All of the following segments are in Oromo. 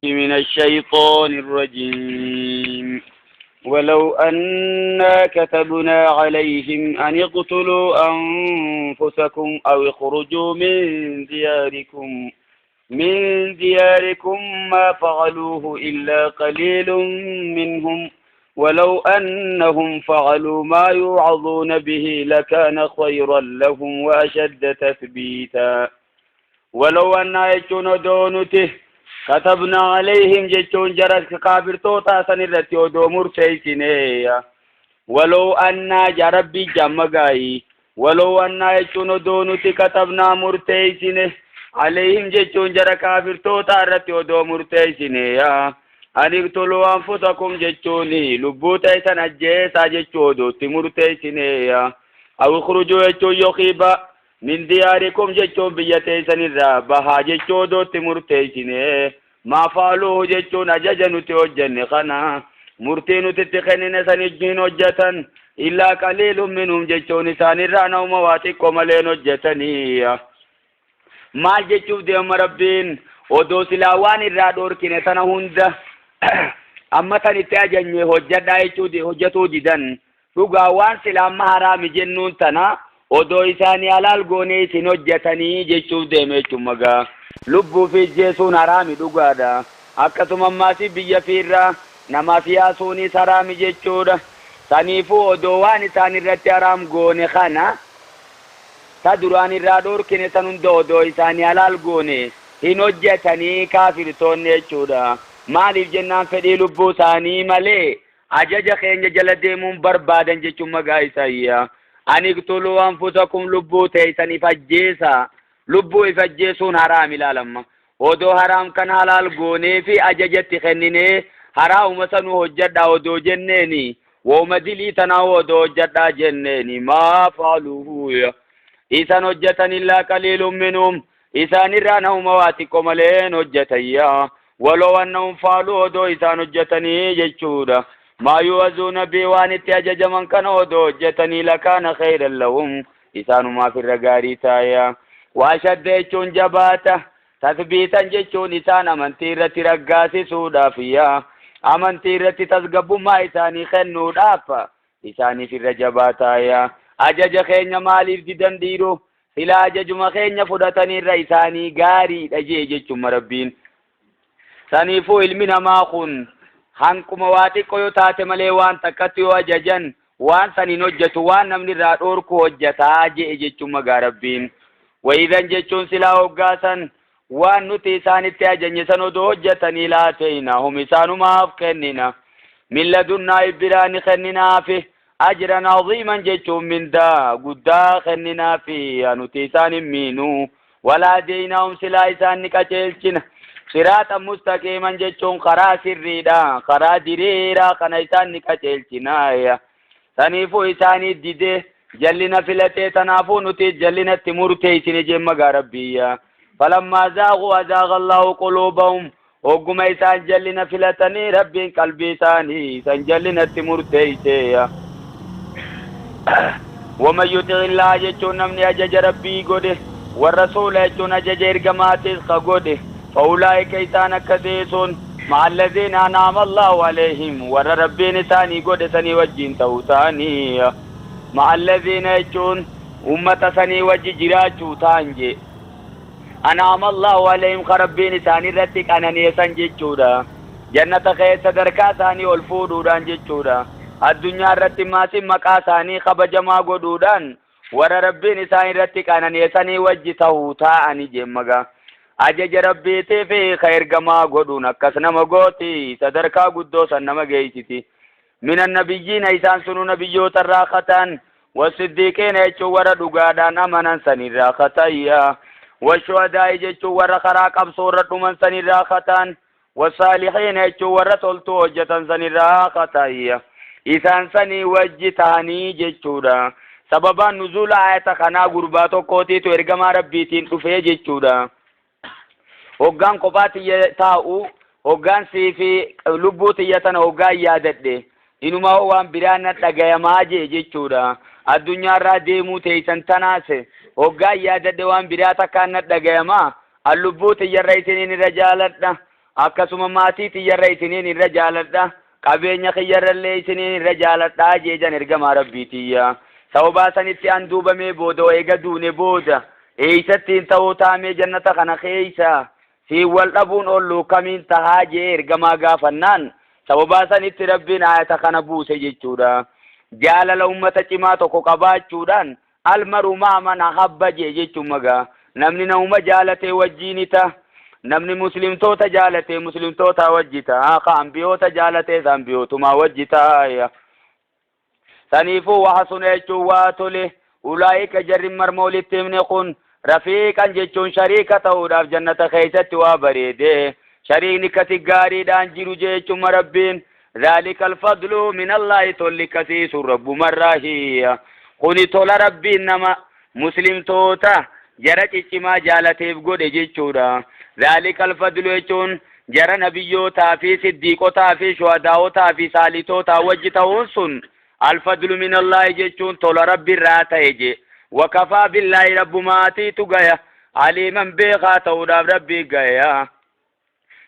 من الشيطان الرجيم ولو أنا كتبنا عليهم أن اقتلوا أنفسكم أو اخرجوا من دياركم ما فعلوه إلا قليل منهم ولو أنهم فعلوا ما يوعظون به لكان خيرا لهم وأشد تثبيتا ولو أنا يجون دونته كتبنا عليهم جتون جرس كابر توتا سنرتي ودو مرتيسينيا ولو أنا جربي جمعي ولو أنا يجون دونتي كتبنا مرتيسينه عليهم جتون جرس كابر توتا رتي ودو مرتيسينيا أن اقتلوا أنفسكم جتوني لبوتا سنجيسا جتودو تمرتيسينيا أو اخرجوا جتو يخيبا من دياركم جتون بيتيسن الرابها جتودو تمرتيسيني ما فعلوه جتون أججنو توجن خنا مرتينو تتخنين سنجين وجتن إلا قليل منهم جتون سانرانا ومواتك وملين وجتني ما جتوف ديهم ربين ودو سلاوان الرادور كنتنا هند أما تنتاجني هجتو جدن رقاوان سلام حرام جنون تنا odoo isaanii alaal goonee isin hojjetanii jechuuf deemee magaa lubbuu fi jeesuun haraami dhugaadha akkasuma ammaasi biyya fiirraa namaaf yaasuunis haraami jechuudha saniifuu odoo waan isaan irratti haraam goone kana ta duraan irraa dhorkine san hunda odoo isaanii alaal goone hin hojjetanii kaafirtoonni jechuudha maaliif jennaan fedhii lubbuu isaanii malee ajaja keenya jala deemuun barbaadan jechuun magaa isaayyaa أن اقتلوا أنفسكم لبو تيسن إفجيسا لبو إفجيسون حرام لالما ودو حرام كان حلال قوني في أججت خنيني حرام مسنو هجدا ودو جنيني ومدلي تناو ودو جدا جنيني ما فعلوه إسان هجتن إلا قليل منهم إسان إرانهم مواتكم لين هجتيا ولو أنهم فعلوا ودو إسان هجتني جيشودا ما يوزون بيوان التاجج من كان ودو جتني لكان خيرا لهم إسان ما في الرقاري تايا وأشد جتون جباته تثبيتا جتون إسان من تيرة رقاسي سودا فيها أمن تيرة تسقب ما إساني خنو دافا إساني في الرجباتايا أجج خين مالي في دنديرو سلا أجج ما خين فدتني الرئيساني غاري أجيج مربين سنيفو علمنا ما خن hankuma waa xiqqoo yoo taate malee waan takkatti yoo ajajan waan saniin hojjetu waan namni irraa dhoorku hojjetaa je'e jechuun magaa rabbiin wayidan jechuun silaa hoggaasan waan nuti isaanitti ajajne san odoo hojjetanii laateina hum isaanumaaf kennina min ladunnaa ibbiraani kenninaafi ajran aziiman jechuun mindaa guddaa kenninaafi nuti isaan hin miinu walaa deeynaahum silaa isaan ni qaceelchina صراط مستقيما جچون خرا سريدا خرا ديريرا خنايتان نكاچلچنايا سنيفو إساني ديده جلنا فلته تنافو نتي جلنا تمرتي سنجي مغا ربيا فلما زاغوا أزاغ الله قلوبهم وقم إسان جلنا فلتني ربي قلبي ثاني سنجلنا تمرتي سيا ومن يطع الله جچون نمني أجج ربي قده والرسول جچون أجج إرقماتي خقده فأولئك إسان كديسون مع الذين أنعم الله عليهم ور ربين ثاني قد ثاني وجين ثاني مع الذين يجون أمة ثاني وجه جراجو ثاني أنعم الله عليهم خربين ثاني رتك أنا نيسان جيجودا جنة خيس دركا ثاني والفودودان جيجودا الدنيا رتي ماسي مكا ثاني خبجما قدودان ور ربين ثاني رتك أنا نيساني وجه ثاني جمغا أجج ربيتي في خير جما قدون أكسنا مغوتي صدركا قدو سنما جيتي من النبيين إيسان سنو نبيو تراختان والصديقين يجو ورا دقادان أمنا سني راختايا والشهداء يجو ورا خراق أبصورة من سني راختان والصالحين يجو ورا تلتو وجتان سني راختايا إيسان سني وجتاني جيشودا سببا نزول آية خنا قرباتو قوتي تو إرقما ربيتين تفي جيشودا hoggaan kophaatti taa'u hoggaan siifi lubbuutti yatan hoggaan yaadadhe inuma waan biraan dhagayamaa jechuudha. Addunyaarraa deemuu teeysan tanaase hoggaan yaadadhe waan biraa takkaan dhagayamaa lubbuutti yarra isiniin irra jaaladha akkasuma maatii tiyyarra isiniin irra jaaladha qabeenya kiyyarrallee isiniin irra jaaladha jeejan ergamaa rabbiitiyya. Sababaa sanitti an duubamee booda eega duune booda eeysattiin ta'uu taamee jannata kana keeysa si wal dhabuun ollu kamiin tahaa jee ergamaa gaafannaan sababaa sanitti rabbiin ayata kana buuse jechuudha. Jaalala ummata cimaa tokko qabaachuudhaan almaru maaman ahabba jee jechuun magaa namni nama jaalatee wajjiinita namni muslimtoota jaalatee muslimtoota wajjita ambiyoota jaalatee ambiyootuma wajjita. Saniifuu waxasuna jechuun waa tole ulaa'ika jarri marma walitti himne kun rafiiqan jechuun shariika ta'uudhaaf jannata keessatti waa bareede shariikni kati gaariidhaan jiru jechuun rabbiin ذلك الفضل من الله تولي كثيس رب مراهي kuni tola rabbiin nama muslimtoota jara ciccimaa jaalateef godhe jechuudha. ذلك الفضل jechuun jara nabiyyootaa fi siddiiqotaa fi shuhadaa'otaa fi saalitotaa wajji ta'uun sun الفضل من الله jechuun tola rabbi irraa ta'e je وكفى بالله ربماتي تغيا عليما بيخا ta'uudhaaf rabbi gaya.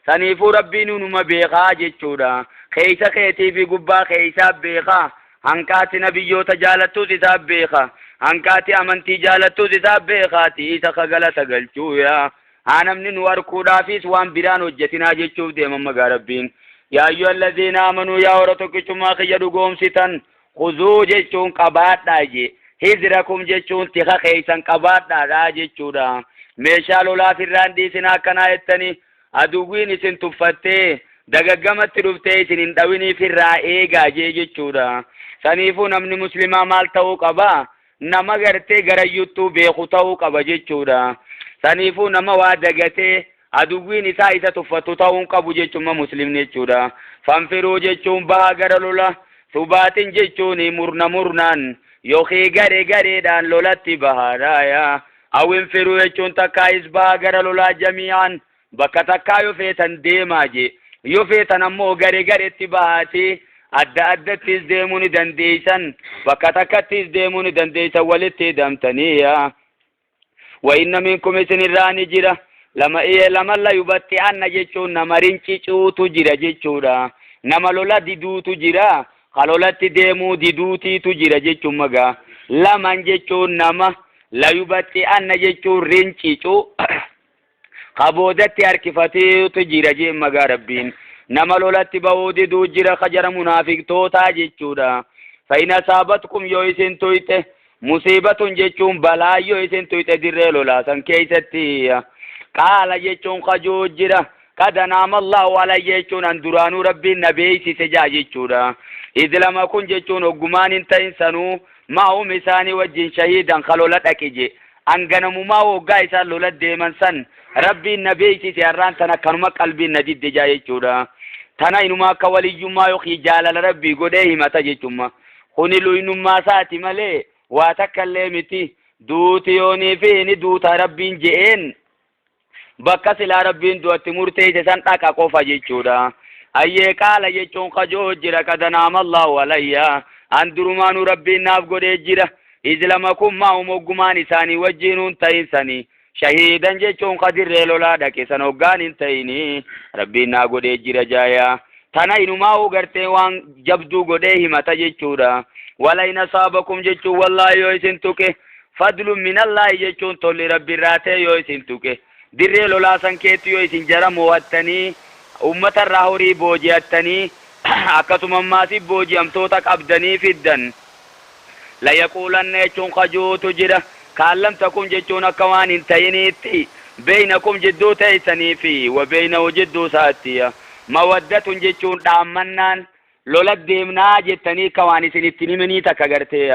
Saniifuu rabbiin numa beekaa jechuudha. Keeysa keetii fi gubbaa keeysaa beekaa. Hankaati nabiyyoota jaalattuus isaa beekaa. Hankaati amantii jaalattuus isaa beekaati. Isa ka galata galchuu yaa. Haa namni nu arguudhaafis waan biraan hojjetinaa jechuuf deeman magaa rabbiin. Yaa ayyuhalladhiina aamanuu yaa warra tokkichummaa kiyya dhugoomsitan khuzuu jechuun qabaadhaa je. Hizrakum jechuun tika keeysan qabaadhaadhaa jechuudha. Meeshaa lolaaf irraan dhiisinaa akkanaa jettanii aduwwiin isin tuffattee dagaggamatti dhuftee isin hin dhawiniif irraa eegaa jechuudha. Saniifuu namni muslimaa maal ta'uu qaba? Nama gartee garayyuttuu beeku ta'uu qaba jechuudha. Saniifuu nama waa dagatee aduwwiin isaa isa tuffatu ta'uun qabu jechuun muslimni jechuudha. Fanfiruu jechuun baha gara lola subaatin jechuun murnaan yookiin gareedhaan lolatti bahaadha. Awwinfiruu jechuun takkaayis baha gara lolaa jami'aan bakka takkaa yoo feetan deemaa je yoo feetan ammoo gareetti bahatee adda addattis deemuu ni dandeeysan bakka takkattis deemuu ni dandeeysan walitti hidhamtanii yaa. Wa inna minkum isin irraa ni jira lama la yubatti anna jechuun nama rincicuutu jira jechuudha. Nama lola diduutu jira ka lolatti deemuu diduutiitu jira jechuun magaa. Laman jechuun nama la yubatti anna jechuun rincicuu qaboodatti harkifateetu jira jee magaa rabbiin. Nama lolatti ba'uu diduu jira kajara munaafiqtootaa jechuudha. Fa'ina saabatkum yoo isin tuyte musiibatun jechuun balaa yoo isin tuyte dirree lolaasan keessatti qaala jechuun kajuu jira qadanaama Allahu alayya jechuun an duraanuu rabbiin na beeksise jaa jechuudha. Idlama kun jechuun oggumaan hin ta'in sanuu maa'um isaanii wajjin shahiidan ka lola dhaqije anganamumaa woggaa isaan lola deeman san rabbiin na beeksise har'aan tana kanuma qalbiin na didde jaa jechuudha. Tana inuma akka waliyyummaa yookiin jaalala rabbii godhee himata jechuudha. Kuni luynummaa isaati malee waa takkallee miti. Duuti yoonii fi inni duuta rabbiin je'een bakka silaa rabbiin du'atti murteesse san dhaqa qofa jechuudha. Ayyee qaala jechuun kajoo jira qadanaama Allahu alayya an durumaanuu rabbiin naaf godhee jira. Islama kun maa'um oggumaan isaanii wajjiinuun ta'insanii shahiidan jechuun qadirree lolaa dhaqe san hoggaan hin ta'ini rabbiin naa godhee jira jaayaa. Tana inumaa gartee waan jabduu godhee himata jechuudha. Walayna saabakum jechuun wallaahi yoo isin tuqe fadlun minallaahi jechuun tolli rabbiirraa ta'e yoo isin tuqe dirree lolaa san keetti yoo isin jara mo'attanii uummatarraa horii booji'attanii akkasuma maasiif booji'amtoota qabdanii fiddan la yaquulanna jechuun kajuutu jira. Kaallam takum jechuun akka waan hin ta'iniitti beeynakum jidduu teeysanii fi wa beeynahu jidduu isaatti mawaddatun jechuun dhaammannaan lola deemnaa jettanii akka waan isinitti himanii takka gartee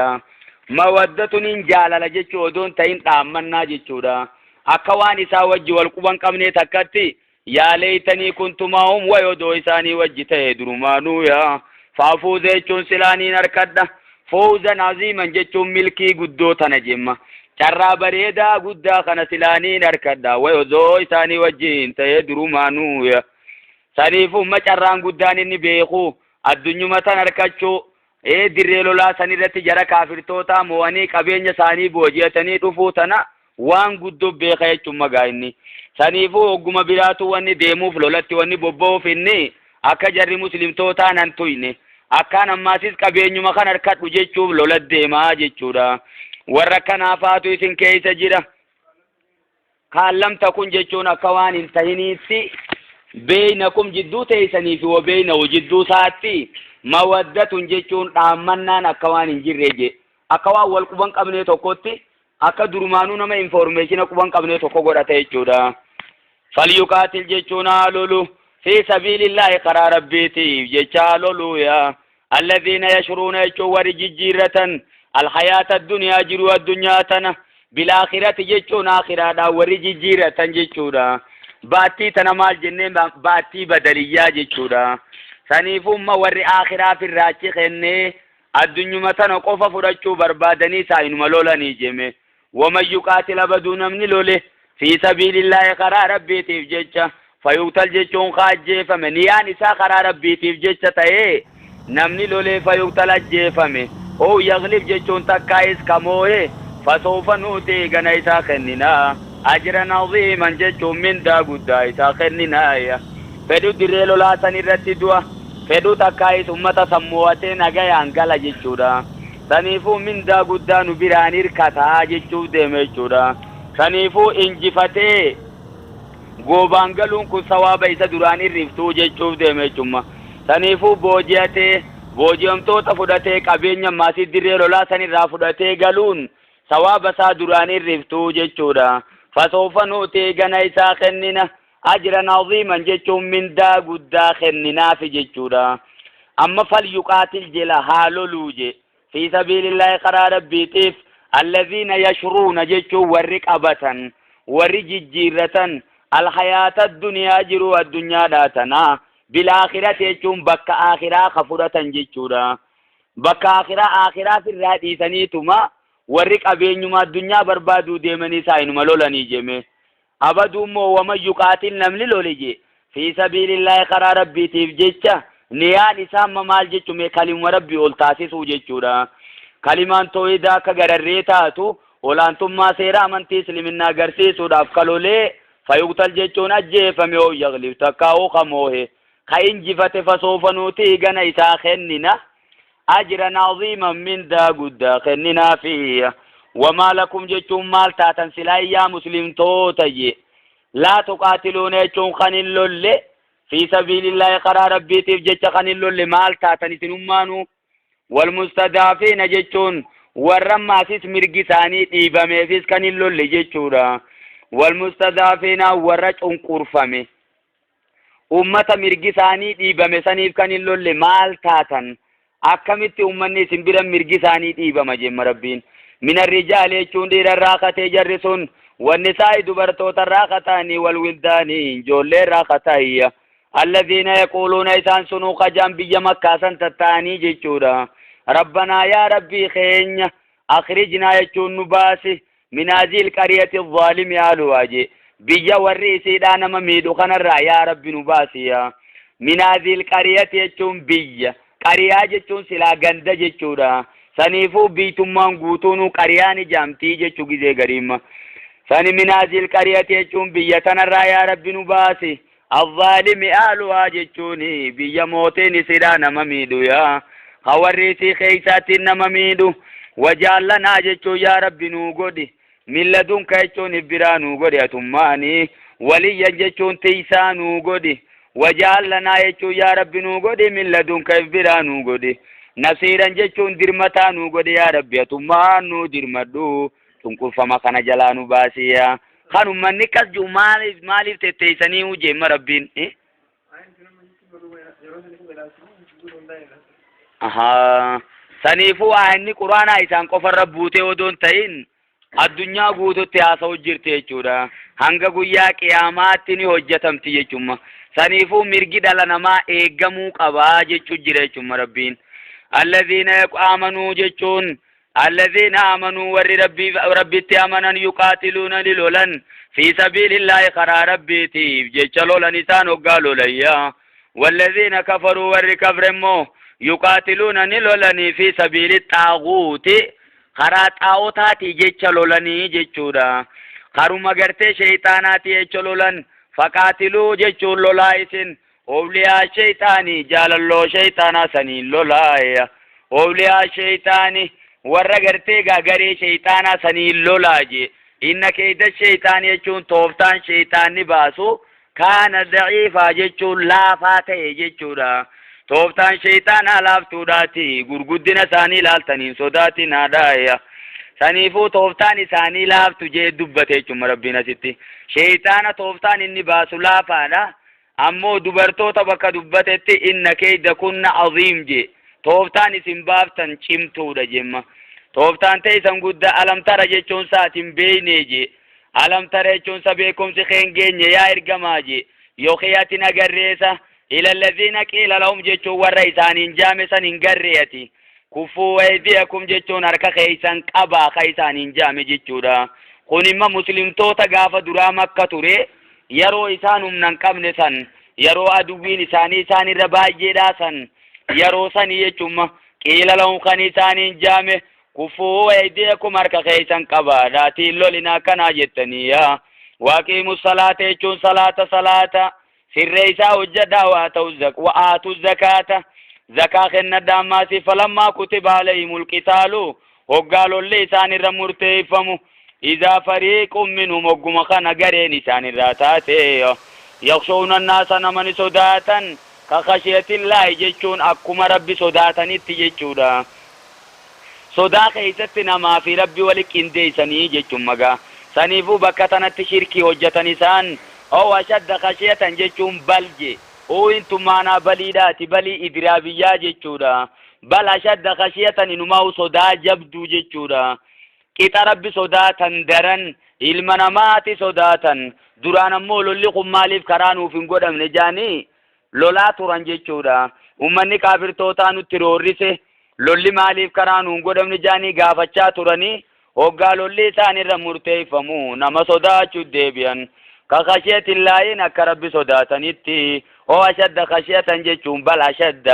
mawaddatun hin jaalala jechuu odoon ta'in dhaammannaa jechuudha. Akka waan isaa wajji wal quban qabnee takkatti yaaleeytanii kuntumaahum way odoo isaanii wajji ta'e durumaanuu yaa faafuuza jechuun silaaniin harkadha. Fawzan aziiman jechuun milkii guddoo tana jemma. carraa bareedaa guddaa kana silaaniin harkadha wayozoo isaanii wajjin ta'ee durumaanuu saniifuu carraan guddaan inni beeku addunyuma tan harkachuu dirree lolaa sanirratti jara kaafirtoota mo'anii qabeenya isaanii booji'atanii dhufuu tana waan guddoo beeka jechuun magaa inni saniifuu ogguma biraatu wanni deemuuf lolatti wanni bobba'uuf inni akka jarri muslimtootaa nan tuyne akkaan ammaasis qabeenyuma kan harkadhu jechuuf lolat deemaa jechuudha warra kanaafaatu isin keessa jira kaallamta kun jechuun akka waan hin tahiniitti beeynakum jidduu teessanii fi wabeynahu jidduu isaatti mawaddatun jechuun dhaammannaan akka waan hin jirre je akka waan wal quban qabnee tokkotti akka durumaanuu nama information quban qabnee tokko godhata jechuudha falyuqaatil jechuun lolu fi sabilillahi karaa rabbiitiif jecha lolu yaa alladhiina yashruuna jechuun warri jijjiirratan alhayaata addunyaa jiru addunyaa tana bilaakhirati jechuun akhiraadhaan warri jijjiirratan jechuudha baattii tana maal jennee baattii badaliyyaa jechuudha saniifumma warri akhiraaf irraachi kennee addunyuma tana qofa fudhachuu barbaadanii saayinuma lolanii jeme waman yuqaatil abaduu namni lole fi sabilillahi karaa rabbiitiif jecha fayuqtal jechuun kaajjeefame niyaan isaa karaa rabbiitiif jecha ta'ee namni lole fayuqtal ajjeefame oo yaglib jechuun takkaayis kamoohe fasoofa nuti gana isaa kenninaa ajran aziiman jechuun mindaa guddaa isaa kenninaa fedhu dirree lolaa san irratti du'a fedhu takkaayis ummata sammuwatee nagayaan gala jechuudha saniifuu mindaa guddaa nu biraan hirkataa jechuuf deeme jechuudha saniifuu injifatee goobaan galuun kun sawaaba isa duraan irriftuu jechuuf deeme jechuudha saniifuu booji'atee booji'amtoota fudhatee qabeenya maasii dirree lolaa san irraa fudhatee galuun sawaaba isaa duraan irriftuu jechuudha fasoofa nuti gana isaa kennina ajran aziiman jechuun mindaa guddaa kenninaafi jechuudha amma falyuqaatil jela haa loluu je fi sabilillahi karaa rabbiitiif alladhiina yashruuna jechuun warri qabatan warri jijjiirratan alhayaata addunyaa jiru addunyaadhaa tanaa bilaakhirati jechuun bakka akhiraa ka fudhatan jechuudha bakka akhiraa irraa dhiisaniituma warri qabeenyuma addunyaa barbaaduu deemanii saayinuma lolanii jeme abadummoo waman yuqaatil namni lole je fi sabilillahi karaa rabbiitiif jecha niyaan isaa maal jechume kalima rabbii ol taasisuu jechuudha kalimaan tooyidaa akka gararree taatu olaantummaa seera amantii islaaminaa agarsiisuudhaaf kalolee fayuqtal jechuun ajjeefame oo yaglib takkaa'uu kamoohe ka injifate fasoofa nuti gana isaa kennina ajran aziiman mindaa guddaa kenninaafi وما لكم جتم مال تاتن سلايا مسلم توتي لا تقاتلون يجون خن اللول في سبيل الله قرار ربي تفجت خن اللول مال تاتن سنمانو والمستضعفين جتون والرماسيس مرقساني إيبامي فيس خن اللول جتورا والمستضعفين ورجعون قرفامي أمة مرقساني إيبامي سنيف خن اللول مال تاتن أكمت أمني سنبرا مرقساني إيبام جم ربين من الرجال يجون دير الراقة جرسون والنساء دبرتوت الراقتاني والولدان جولي الراقتايا الذين يقولون إسان سنوق جنبي مكاسا تتاني جيشورا ربنا يا ربي خين أخرجنا يجون نباسي من هذه القرية الظالم يا لواجي بيا ورئيسي دانا مميدو خنرا يا ربي نباسي من هذه القرية يجون بيا قرية جيشون سلا غند جيشورا سنيفو بيتمان غوتونو قرياني جامتي جچو گيزه غريم سني منازل قريتي چون بيتنا را يا رب نباسي الظالم آلوا جچوني بيا موتين سيدا نمميدو يا خوريسي خيسات نمميدو وجعلنا جچو يا رب نوغودي من لدنك جچون برانو غودي اتماني ولي جچون تيسانو غودي وجعلنا جچو يا رب نوغودي من لدنك برانو غودي نصيرا جچون درمتانو غدي يا ربي اتمانو درمدو تنكو فما كان جلانو باسيا خانو مني كسجو مالي تتيسني وجه ربين اها سنيفو اني قرانا ايسان قفر ربوتي ودون تاين الدنيا غوتو تياسو جيرتي چودا هانغا گويا قياماتني حجتمتي جچوما سنيفو مرغي دلنما ايغمو قبا جچو جيره چوما ربين الذين آمنوا جچون الذين آمنوا ور ربي تأمنا يقاتلون للولن في سبيل الله خرا ربي تيف جيشلو لنسان وقالوا ليا والذين كفروا ور كفرمو يقاتلون للولن في سبيل الطاغوت خرا طاغوتاتي جيشلو لني جيشورا خرو مغرتي شيطاناتي جيشلو لن فقاتلوا جيشول لولايسن أولياء شيطاني جاللو شيطانا سنين لولايا أولياء شيطاني ورغرتي غاري شيطانا سنين لولاجي إن كيد الشيطان يجون توفتان شيطان باسو كان ضعيفا جيشول لا فاتي جيشورا توفتان شيطان لافتوداتي غرغدنا ساني لالتنين صداتي نادايا سنيفو توفتان ساني لافتو جي دبته چم ربنا ستي شيطان توفتان إني باسو لا فادا أمو دبرتو تبكى دبتتي إن كيد كنا عظيم جي توفتان سنبافتن چمتو دا جمع توفتان تيسن قد ألم ترى جيشون ساتن بيني جي ألم ترى جيشون سبيكم سخين جيني يا إرقما جي يوخياتنا قريسة إلى الذين قيل لهم جيشون ورئيسان جامسا انقريتي كفوا أيديكم جيشون أركا خيسان قبا خيسان انجام جيشودا خنما مسلم توتا غافة درا مكة توري يرو إسانهم ننقبن سن يرو أدوين إساني إساني رباجي داسن يرو سني يجمع قيل لهم خنيسان انجام كفوا أيديكم أركا خيسان قبا راتي اللولنا كنا جتنيا واقيموا الصلاة يجون صلاة سريسا وجدا وآتوا الزكاة زكاة النداماسي فلما كتب عليهم القتال وقالوا الليسان الرمورتيفموا إذا فريق منهم وقم خانا قرين إسان الراتاتي يخشون الناس نمن صداتا كخشية الله جيشون أكما ربي صداتا نتجيشودا صدا خيستنا ما في ربي ولك اندي سني جيشون مغا سنيفو بكتنا تشركي وجتا نسان أو أشد خشية جيشون بلجي أو انتم معنا بليداتي بلي إدرابيا جيشودا بل أشد خشية إنما صدا جبدو جيشودا كتا ربي صداتا درن المنامات صداتا درانا مولو اللي قماليف كرانو في قدم نجاني لولا توران جيشودا امني كافر توتانو تروريسي لولي ماليف كرانو قدم نجاني غافتشا توراني وقالوا اللي ساني رمورتي فمو نما صداتشو ديبيان كخشية الله نكا ربي صداتا نتي هو أشد خشية جيشون بل أشد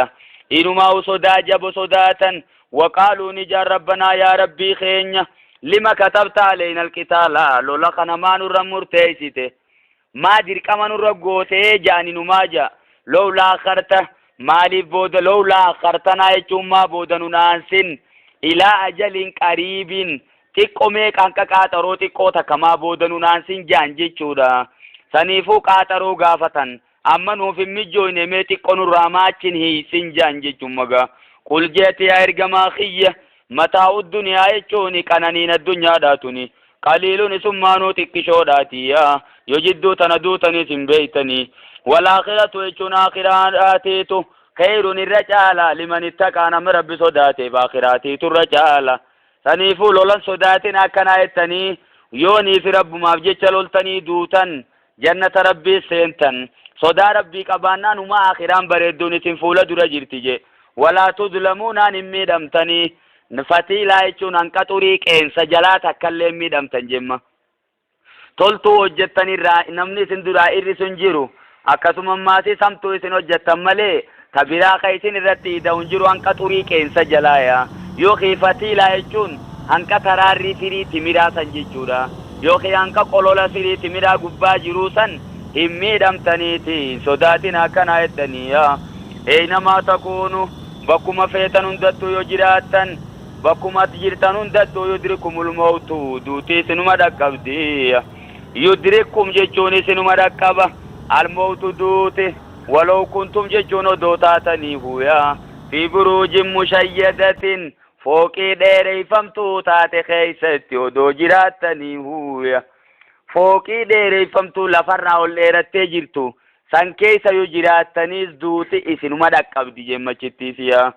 إنما صدا جب صداتا وقالوا نجار ربنا يا ربي خينيا لما كتبت علينا القتال لولا خنمان الرمورتيسيته ما درك من الرقوته جاني نماجا لولا خرته مالي بود لولا خرتنا يجوم ما بودن نانسن إلى أجل قريب تقومي كانك قاترو تقوتا كما بودن نانسن جانجي چودا سنيفو قاترو غافتن أما نو في مجوين ميتي قنو راماتين هي سن جانجي چومغا قل جيت يا إرقما خيه متاع الدنيا يجوني كانانين الدنيا داتوني قليل سمانو تكشو داتيا يجدو تندوتني سنبيتني والآخرة يجون آخراتيتو خير الرجال لمن اتقى نم رب صداتي باخراتي الرجال سنيفو لولن صداتنا كنايتني يوني في رب مافجي چلولتني دوتن جنة ربي سينتن صدا ربي قبانا نما آخران بردوني سنفولة درا جرتي ولا تظلمون نمي دمتني نفتي لا يجون أنك طريق إنسا جلات أكلم ميدم تنجمة تولتو وجدتني نمني سندرا إري سنجيرو أكسم ماسي سمتو سن وجدتن ملي تبرا خيسين رتي دونجيرو أنك طريق إنسا جلايا يوخي فتي لا يجون أنك تراري فري تميرا سنجيجورا يوخي أنك قلولا فري تميرا قبا جروسا هم ميدم تنيتي صداتنا كنا يتنيا أينما تكونوا بكما فيتن اندتو يجراتن بكما تجرتن اندتو يدركم الموت دوتي سنما دكبدي يدرككم جيجوني سنما دكبا الموت دوتي ولو كنتم جيجونو دوتاتني هويا في بروج مشيدة فوقي ديري فمتو تاتي خيستي ودو جراتني هويا فوقي ديري فمتو لفرنا والليرتي جرتو san keessa yoo jiraatanis duuti isinuma dhaqqabdi jemmachittiisiya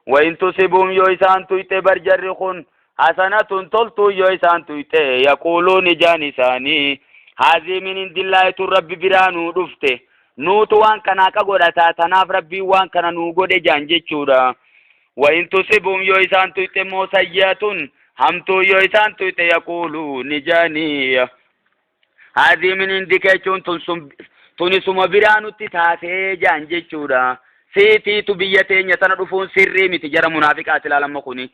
وإن تصيبهم yoo isaan tuyxe barjarri kun hasanatun toltu yoo isaan tuyxe yaquluun ijaan isaanii haazii min indillaahi rabbi biraa nuu dhufte nuutu waan kana akka godhataa tanaaf rabbii waan kana nuu godhe jaan jechuudha وإن تصبهم يويسان تيتمو سيئة همتو يويسان تيت يقولوا نجاني هذه من عندك تنسم برانو تتاتي جانجي چورا سيتي تبيتين يتنرفون سري متجر منافقات العالم مخوني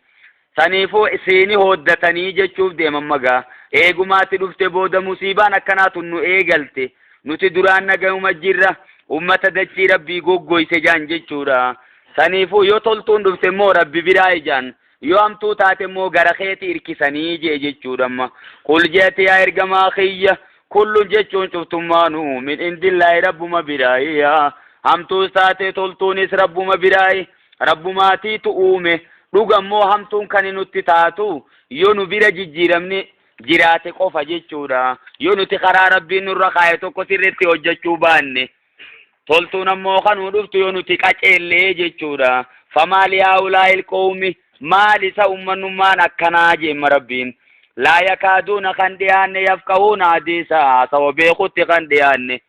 سنيفو سيني هودتني جچوف دي ممغا ايغماتي دفت بودا مصيبان اكناتو نو ايغلتي نوتي دران نغا مجرة امتا دچي ربي غوغوي سجان جچورا سنيفو يو تلتون دفت مو ربي براي جان يو امتو تاتي مو غرخيتي اركساني جچورا قل جاتي يا ارغما خيّة كل جچون شفتمانو من عند الله رب ما براي همتو تاتي تلتونيس رب ما براي رب ما تي تؤومه dhugammoo hamtuun kan nutti taatu yoo nu bira jijjiiramni jiraate qofa jechuudha yoo nuti karaa rabbiin nurra kaa'e tokko sirriitti hojjechuu baanne toltuun ammoo kan nu dhuftu yoo nuti qaceellee jechuudha famaali haa'ulaa'il qawmi maal isa ummannummaan akkanaa jeemma rabbiin laa yakaaduuna kan dhiyaanne yafqahuuna hadiisaa sawa beekutti kan dhiyaanne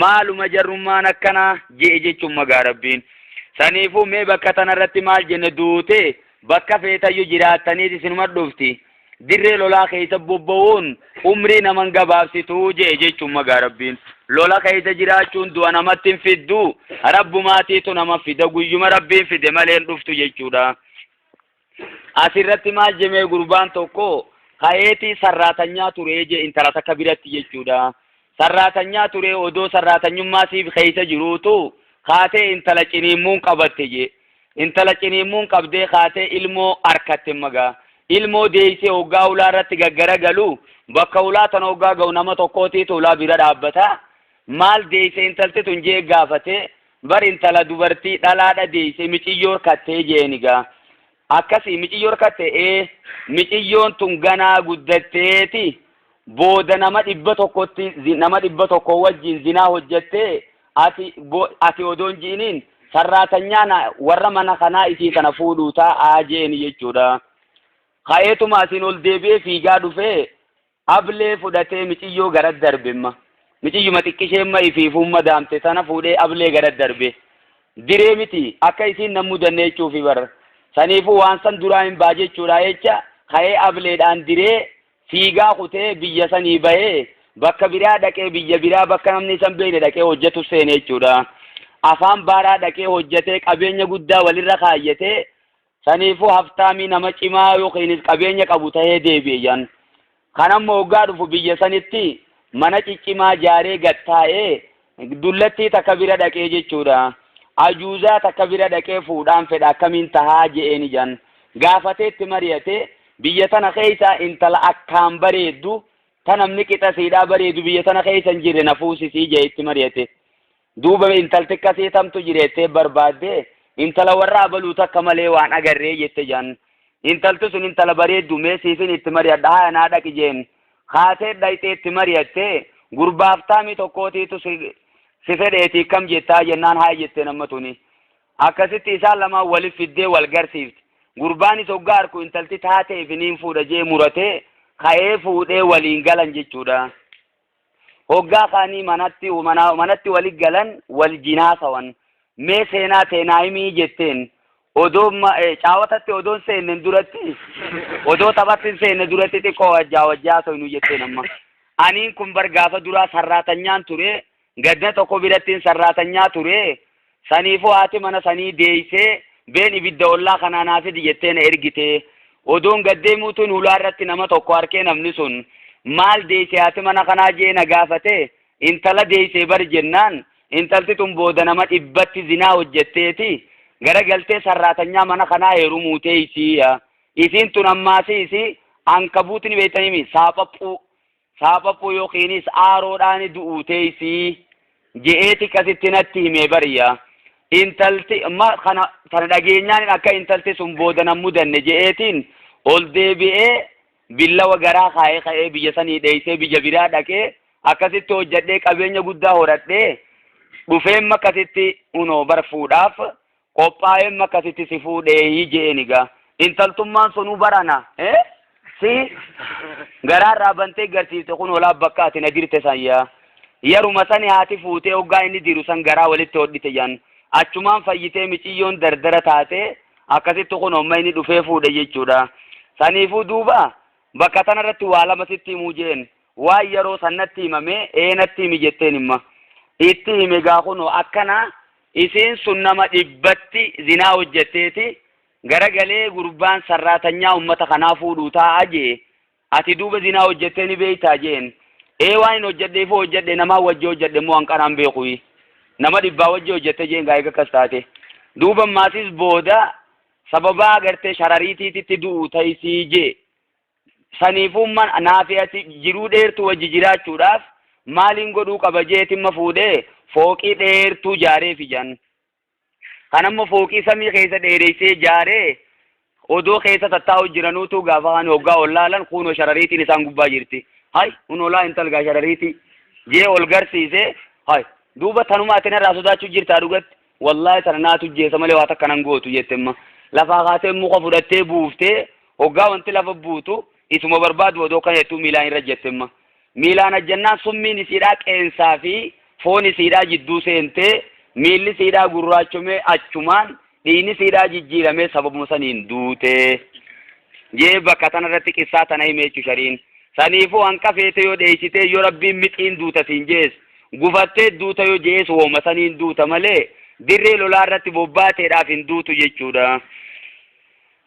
maaluma jarrummaan akkanaa jee jechuun magaa rabbiin saniifuu mee bakka tanarratti maal jenne duute bakka feetayyu jiraatanii isinuma dhufti dirree lolaa keessa bobba'uun umrii naman gabaabsituu jee jechuun magaa rabbiin lola keessa jiraachuun du'a namatti hin fiddu rabbumaatiitu nama fida guyyuma rabbiin fide malee hin dhuftu jechuudha asirratti maal jemee gurbaan tokko kayeetii sarraatanyaa turee je intala takka biratti jechuudha sarraatanyaa turee odoo sarraatanyummaa siif keessa jiruutu kaatee intala ciniimmuun qabatte je intala ciniimmuun qabdee kaatee ilmoo harkatte magaa ilmoo deeysee hoggaa ulaa irratti gaggaragalu bakka ulaa tana hoggaa ga'u nama tokkootiitu ulaa bira dhaabbata maal deeysee intalti tun jee gaafate bar intala dubartii dhalaadha deeysee miciyyoo harkattee jeenigaa akkasii miciyyoo harkatte miciyyoon tun ganaa guddatteeti booda nama 100 wajjin zinaa hojjattee ati odoon jiiniin sarraatanyaan warra mana kanaa isii kana fuudhuu taa'aa jeeni jechuudha ka'eetuma asiin ol deebi'ee fiigaa dhufee ablee fudhatee miciyyoo gara darbemma miciyyuma xiqqisheemma ifiifumma daamte sana fuudhee ablee gara darbe diree miti akka isiin nan mudanne jechuufi bara saniifuu waan san duraa hin baa jechuudha jecha ka'ee ableedhaan diree fiigaa kutee biyya sanii bahee bakka biraa dhaqee biyya biraa bakka namni isan beekne dhaqee hojjetu seene jechuudha afaan baaraa dhaqee hojjetee qabeenya guddaa walirra kaayyatee saniifuu haftaamii nama cimaa yookiinis qabeenya qabu tahee deebi'an kanammoo hoggaa dhufu biyya sanitti mana ciccimaa jaaree gattaa'ee dullattii takka bira dhaqee jechuudha ajuuzaa takka bira dhaqee fuudhaan fedha akkamiin tahaa je'een jan gaafateetti mari'ate biyya tana keessa intala akkaan bareeddu tanamni qixa siidhaa bareedu biyya tana keessa hin jirre nafuusisii jeetti mari'ate duuba intalti akkasii tamtu jireettee barbaadde intala warra abaluu takka malee waan agarree jette jan intalti sun intala bareeddu mee siifin itti mari'adha haa naa dhaqi jeen kaatee dhayxee itti mari'atte gurbaaf taamii tokkootiitu si fedheetii kam jettaa jennaan haa jettee nama tuni akkasitti isaan lamaan waliif fiddee wal garsiifte gurbaanis hoggaa harku intalti taateef niin fuudha jee muratee ka'ee fuudhee waliin galan jechuudha hoggaa kaanii manatti waliin galan wal jinaasawan mee seenaa teenaayimii jetteen odoo caawatatti odoon seenne duratti odoo taphatti seenne duratti xiqqoo wajjaa soynu jetteen amma aniin kun bargaafa duraa sarraatanyaan ture gadna tokko birattiin sarraatanyaa ture saniifuu haati mana sanii deeysee been ibidda ollaa kanaanaa fidi jetteen ergite odoon gaddeemuutuun ulaa irratti nama tokko harkee namni sun maal deeysee haati mana kanaa jee na gaafate intala deeysee bar jennaan intalti tun booda nama 100 zinaa hojjetteeti gara galtee sarraatanyaa mana kanaa heerumuu teeysiya isiin tun ammaasiisi ankabuutin beeytanimi saaphaphu yookiinis aaroodhaan du'uu teeysii je'eeti kasitti natti himee bariya intalti kana dhageenyaan akka intalti sun booda nan mudanne je'eetiin ol deebi'ee billawa garaa kaa'ee biyya sanii dheeysee biyya biraa dhaqee akkasitti hojjedhee qabeenya guddaa horadhee dhufeen akkasitti unoo barfuudhaaf qophaa'een akkasitti si fuudhee je'eniga intaltummaan sunuu barana si garaarraa bantee garsiifte kun olaa bakka ati na dirte sayyaa yeruma sani haati fuutee hoggaa inni diru san garaa walitti hodhite jan achumaan fayyitee miciyyoon dardara taate akkasitti kun homma inni dhufee fuudhe jechuudha. Saniifuu duuba bakka tanarratti waa lama sitti himuu jeen waan yeroo sannatti himame natti himi jetteen himma itti hime gaa kunoo akkana isiin sun nama dhibbatti zinaa hojjetteeti garagalee gurbaan sarraatanyaa ummata kanaa fuudhuu ta'a jee ati duuba zinaa hojjettee ni beeytaa jeen waan hin hojjedheef hojjedhe nama wajji hojjedhe moo hanqanaan beekuyi nama dhibbaa wajji hojjette jeen gaa eega kas taate duuba maatis booda sababaa agartee sharariitiitti du'u taysii jee saniifuu naafiyati jiruu dheertuu wajji jiraachuudhaaf maaliin godhuu qaba jeetimma fuudhee fooqii dheertuu jaaree fijan kanammoo fooqii samii keessa dheereessee jaaree odoo keessa tattaa'u jiranuutu gaafa kan hoggaa ol laalan kunoo sharariitiin isaan gubbaa jirti hay unolaa intalgaa sharariiti jee ol garsiise hay duuba tanuma atin irraa sodaachuu jirtaa dhugatti wallahi tana naatu jeessa malee waa takka nan gootu jettemma lafaa kaatee muka fudhattee buuftee hoggaa wanti lafa buutu isuma barbaadu odoo kan hedduu miilaan irra jettemma miilaan ajjannaan summiin isiidhaa qeensaa fi foon isiidhaa jidduu seentee miilli isiidhaa gurraachomee achumaan dhiini isiidhaa jijjiiramee sababuma saniin duute jee bakka tanarratti qissaa tana himeechu shariin saniifuu hanqa feete yoo dheessitee yoo rabbiin mixiin duutatiin jees gufattee duuta yoo jees wooma saniin duuta malee dirree lolaa irratti bobbaateedhaaf hin duutu jechuudha.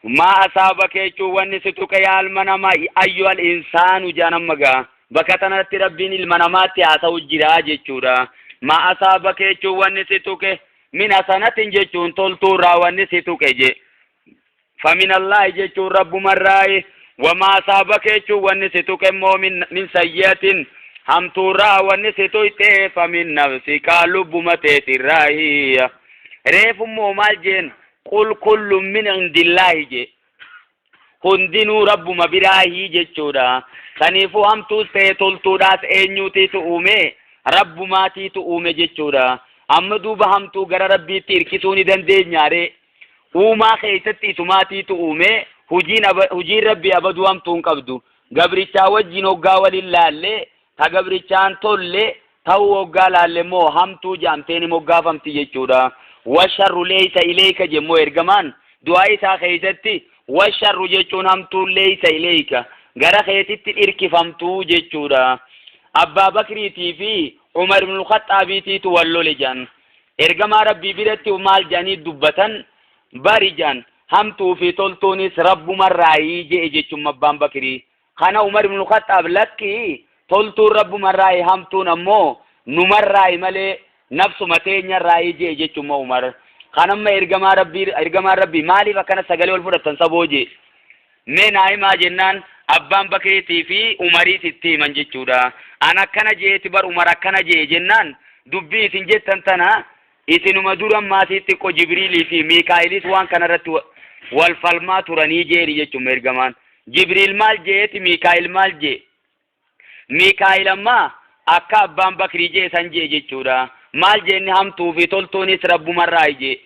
ما أصابك يجوا ونسيتك يا المنما أيها الإنسان جانم مجا بكتنا تربين المنامات يا سو جراج يجورا ما أصابك يجوا ونسيتك من أسنة يجون تلتورا ونسيتك يج فمن الله يجوا رب مراي وما أصابك يجوا ونسيتك من سيئة هم تورا ونسيتك فمن نفسك لب متى تراهي ريف مومال جن قل كل من عند الله جي هندينو رب ما براهي جيشورا سنيفو هم توسته تلتوداس اينيوتي تؤمي رب ما تي تؤمي جيشورا أما دوبا هم تو غر ربي تيركسوني دندي نياري وما خيستي سماتي تؤمي هجين ربي أبدو هم تون قبدو غبريچا وجين وغا ولله تا غبريچان تولي تاو وغا لالي مو هم تو جامتيني موغا فمتي جيشورا والشر ليس إليك جمو إرجمان دعاء ساخيتي والشر جتون هم تو ليس إليك غير خيتي إركي فمتو جتورا أبا بكر في عمر بن الخطاب تي تولو لجان إرجما ربي بيرتي ومال جاني دبتن بارجان هم تو في تلتونيس رب مراي جتوم أبا بكري خانا عمر بن الخطاب لكي تلتو رب مراي هم تو نمو نمراي ملي نفس متين الرأي جيجي عمر خانم إرجما ربي مالي فكان سجل والفرد تنسبوجي من أي ما جنان أبان بكري في عمري ستي من جيتورا أنا كنا جيت بر عمر كنا جي جنان دبي سنجت تنتنا إثنو مدورا ما سيتي كو جبريل في ميكائيل وان كان رت والفلما تراني جيري جيتو إرجمان جبريل مال جيت ميكائيل مال جي ميكائيل ما أكا أبان بكري جي سنجي جيتورا مال جن هم تو في تلتونيس رب مراي جي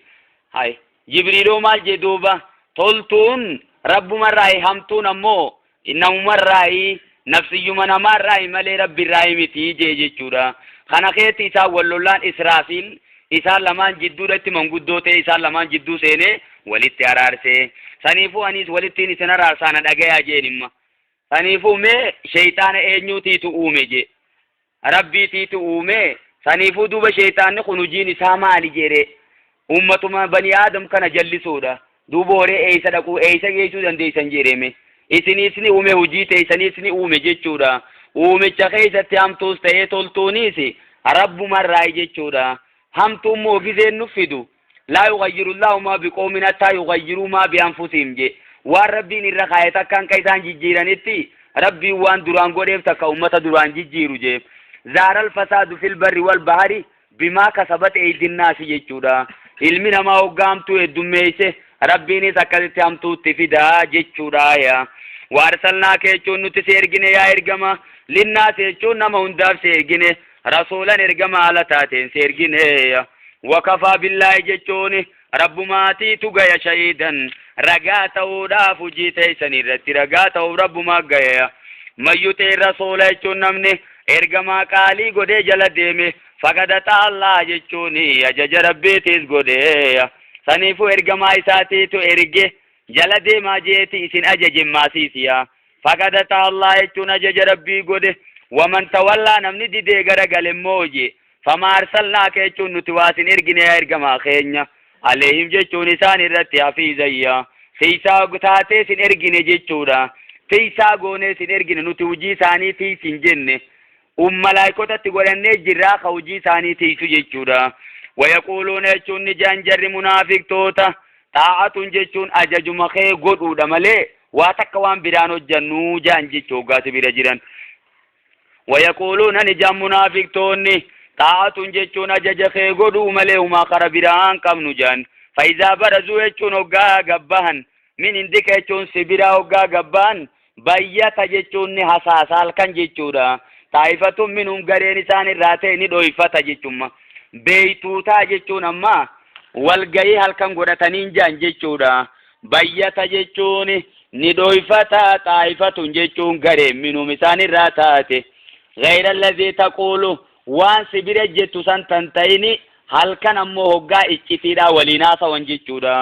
هاي جبريلو مال جي دوبا تلتون رب مراي هم تو نمو إنه مراي نفسي من مراي مالي رب الراي متي جي جي چورا خانا خيت إسا واللولان إسرافيل إسا لمان جدو رت من قدوته إسا لمان جدو سيني ولت أرار سي سنيفو أنيس ولتين سنرار سانا دقيا جي نما سنيفو مي شيطان إنيو تيتو أومي جي ربي تيتو أومي سنيفو دوبا شيطان خنوجين إساما علي جيري أمتما بني آدم كان جلسودا دوبوري إيسا دكو إيسا جيسو دندي سنجيريمي إسني أومي هجيت إسني أومي جيتشودا أومي چخيسة تيام توسته تولتونيسي رب مراي جيتشودا هم تومو غزين نفدو لا يغير الله ما بقومنا تا يغيروا ما بأنفسهم جي والربي نرخايتا كان كيسان جيجيرانيتي ربي وان دران غوريف تكا أمتا دران جيجيرو جيب زار الفساد في البر والبحر بما كسبت أيدي الناس جيتشودا علمنا ما وقامتو الدميسه ربيني سكتت همتو تفدا جيتشودا يا وارسلناك يجون نتسيرجني يا إرجما للناس يجون نما هندار سيرجني رسولا إرجما على تاتين سيرجني يا وكفى بالله جيتشوني رب ماتي تجا شهيدا رجعته دا فجيتي سنيرتي رجعته رب ما جايا ما يطيع رسول يجون نمني إرجما قالي قدي جل ديمي فقد تعالى جيتشوني أجج ربي تيز قدي sanifu ergamaa isaatiitu erge jala deemaa jeeti isin ajaje maasiisiya fakadata Allah jechuun ajaja rabbii godhe waman tawallaa namni didee garagale mooje fama arsalnaaka jechuun nuti waasin ergine ergamaa keenya aleehim jechuun isaan irratti hafiizayya tiisaa taatee sin ergine jechuudha tiisaa goonee sin ergine nuti hujii isaanii tiisin jenne malaayikotatti godhannee jirraa ka hujii isaanii tiisu jechuudha ويقولون يجون جانجر منافقتوتا طاعة جيشون أججم خي قدود ملي واتكوان برانو جنو جانجيشو قات برجران ويقولون نجام منافقتوني طاعة جيشون أجج خي قدو ملي وما خربران كم نجان فإذا برزو يجون وقا قبهن من اندك يجون سبرا وقا قبهن بيّت جيشون حساسال كان جيشورا طائفة منهم قرين سان الراتين دويفة جيشون beeytuutaa jechuun amma walgayii halkan godhataniin jaan jechuudha bayyata jechuun ni dhoyfata xaa'ifatun jechuun gareen minum isaan irraa taate gayra allazii taquulu waan sibira jettu san tantayini halkan ammoo hoggaa iccitiidhaa waliin haasawan jechuudha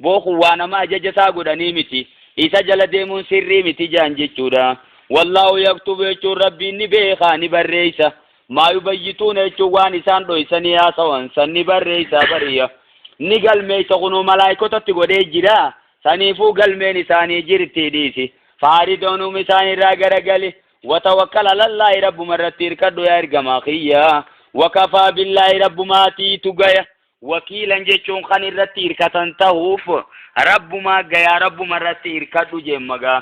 booku waa nama ajajasaa godhanii miti isa jala deemuun sirrii miti jaan jechuudha wallaahu yaktubu jechuun rabbiin ni beekaa ni barreeysa ما يبيتون يجوان إسان دو إسان ياسوان سني بري سابريا نقل مي سغنو ملايكو تتقودي جرا سنفو قل مي نساني جرتي ديسي فاردونو مساني راقرقالي وتوكل على الله رب مرتير كدو يارقم أخيا وكفى بالله رب ما تيتو قيا وكيلا جيشون خاني رتير كتنتهوف رب ما قيا رب مرتير كدو جمغا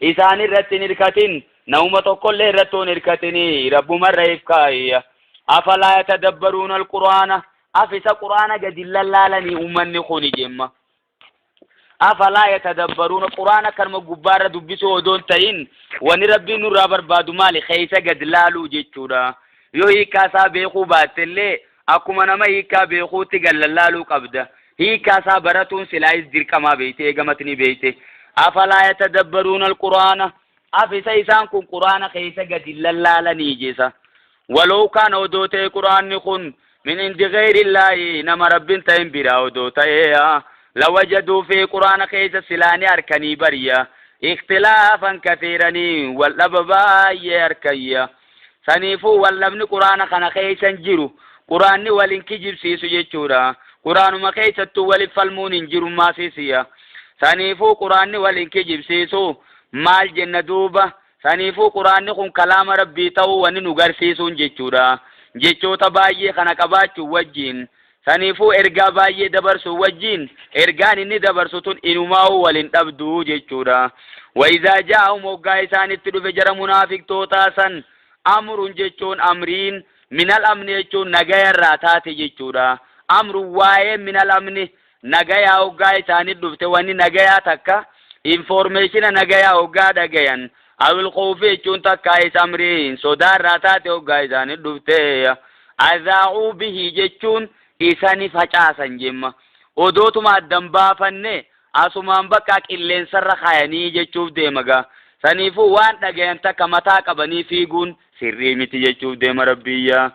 إساني رتير كتن نومة كل رتون الكتني رب مرة إفكاية أفلا يتدبرون القرآن أفس قرآن قد اللالني أمني خوني جمّة أفلا يتدبرون القرآن كرم قبارة دبسو ودون تين ونربي نور برباد مالي خيسة قد لالو جيتشورا يوهي كاسا بيخو باتلي أكما نما هيكا بيخو تقل لالو قبدا هي كاسا براتون سلايز دير كما بيتي قمتني بيتي أفلا يتدبرون القرآن أفي سيسان كن قرآن خيسا قد اللالة نيجيسا ولو كان ودوتي قرآن نخن من عند غير الله نما رب تين برا ودوتي لوجدوا في قرآن خيسا سلاني أركني بريا اختلافا كثيرا والأبباء أركيا سنيفو واللبن قرآن خنا خيسا جيرو قرآن ولنك جيب سيسو جيشورا قرآن ما خيسا تولي فالمون جيرو ما سيسيا سنيفو قرآن ولنك جيب سيسو maal jenna duuba saniifuu quraanni kun kalaama rabbii ta'uu wanni nu garsiisuun jechuudha jechoota baay'ee kana qabaachuu wajjin saniifuu ergaa baay'ee dabarsuu wajjin ergaan inni dabarsu tun inumaa'uu waliin dhabduu jechuudha wayizaa jaa'um hoggaa isaanitti dhufe jara munaafiqtootaa san amruun jechuun amriin minal amni jechuun nagayarraa taate jechuudha amruun waa'ee minal amni nagayaa hoggaa isaanitti dhufte wanni nagayaa takka information nagaya oga dagayan awil khawfi chunta kais amrin sodar ratate oga izani dufte azau bihi jechun isani facasan jemma odotuma damba fanne asuman baka qillen sarra khayani jechuf demaga sanifu wan dagayan takamata qabani figun sirri miti jechuf dema rabbiya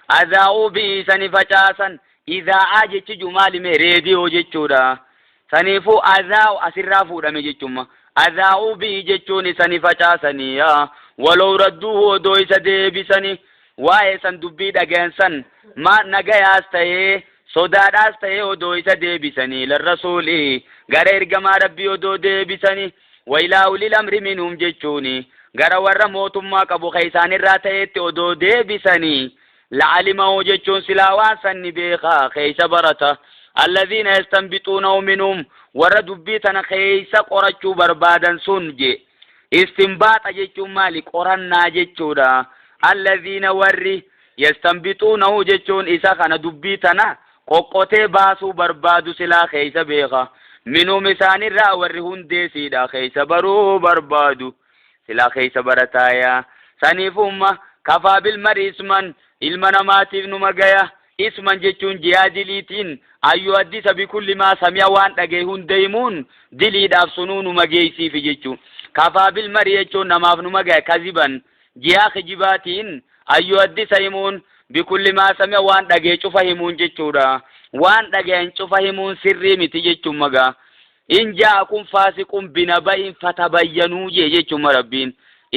azau bihi isani facasan idha ajechi jumali me radio jechuda sanifu azau asirrafu dame jechuma azau bi jechuni sani facasani ya walau radduhu do isa debisani wae san dubbi dagensan ma nagayas taye sodadas taye odo isa debisani lir rasuli gara ergama rabbi odo debisani wa ila ulil amri minhum jechuni gara warra motumma qabu khaysanir ratayetti odo debisani la'alima jechun silawan sanni beqa khaysa barata الذين يستنبطونه منهم ورد بيتنا خيسا قرچو بربادن سنجي استنباط جيچو مالك قرنا جيچودا الذين وري يستنبطونه جيچون إسا خانا دبيتنا قوقوتي باسو بربادو سلا خيسا بيغا منو مساني را ورهون دي سيدا خيسا برو بربادو سلا خيسا برتايا سنفهم كفا بالمر اسمن المناماتي نمغايا اسمن جيچون جيادليتين أيو أديس بكل ما سمع وان تجيهون ديمون دليل أفسنون مجيسي في جيتشو كفا بالمريجو نمافنو مجا كذبا جيا خجباتين أيو أديس يمون بكل ما سمع وان تجيشو فهمون جيتشورا وان دغين فهمون سري متي جچوم مغا إن جاءكم فاسق بنبأ فتبينوا جچوم ربين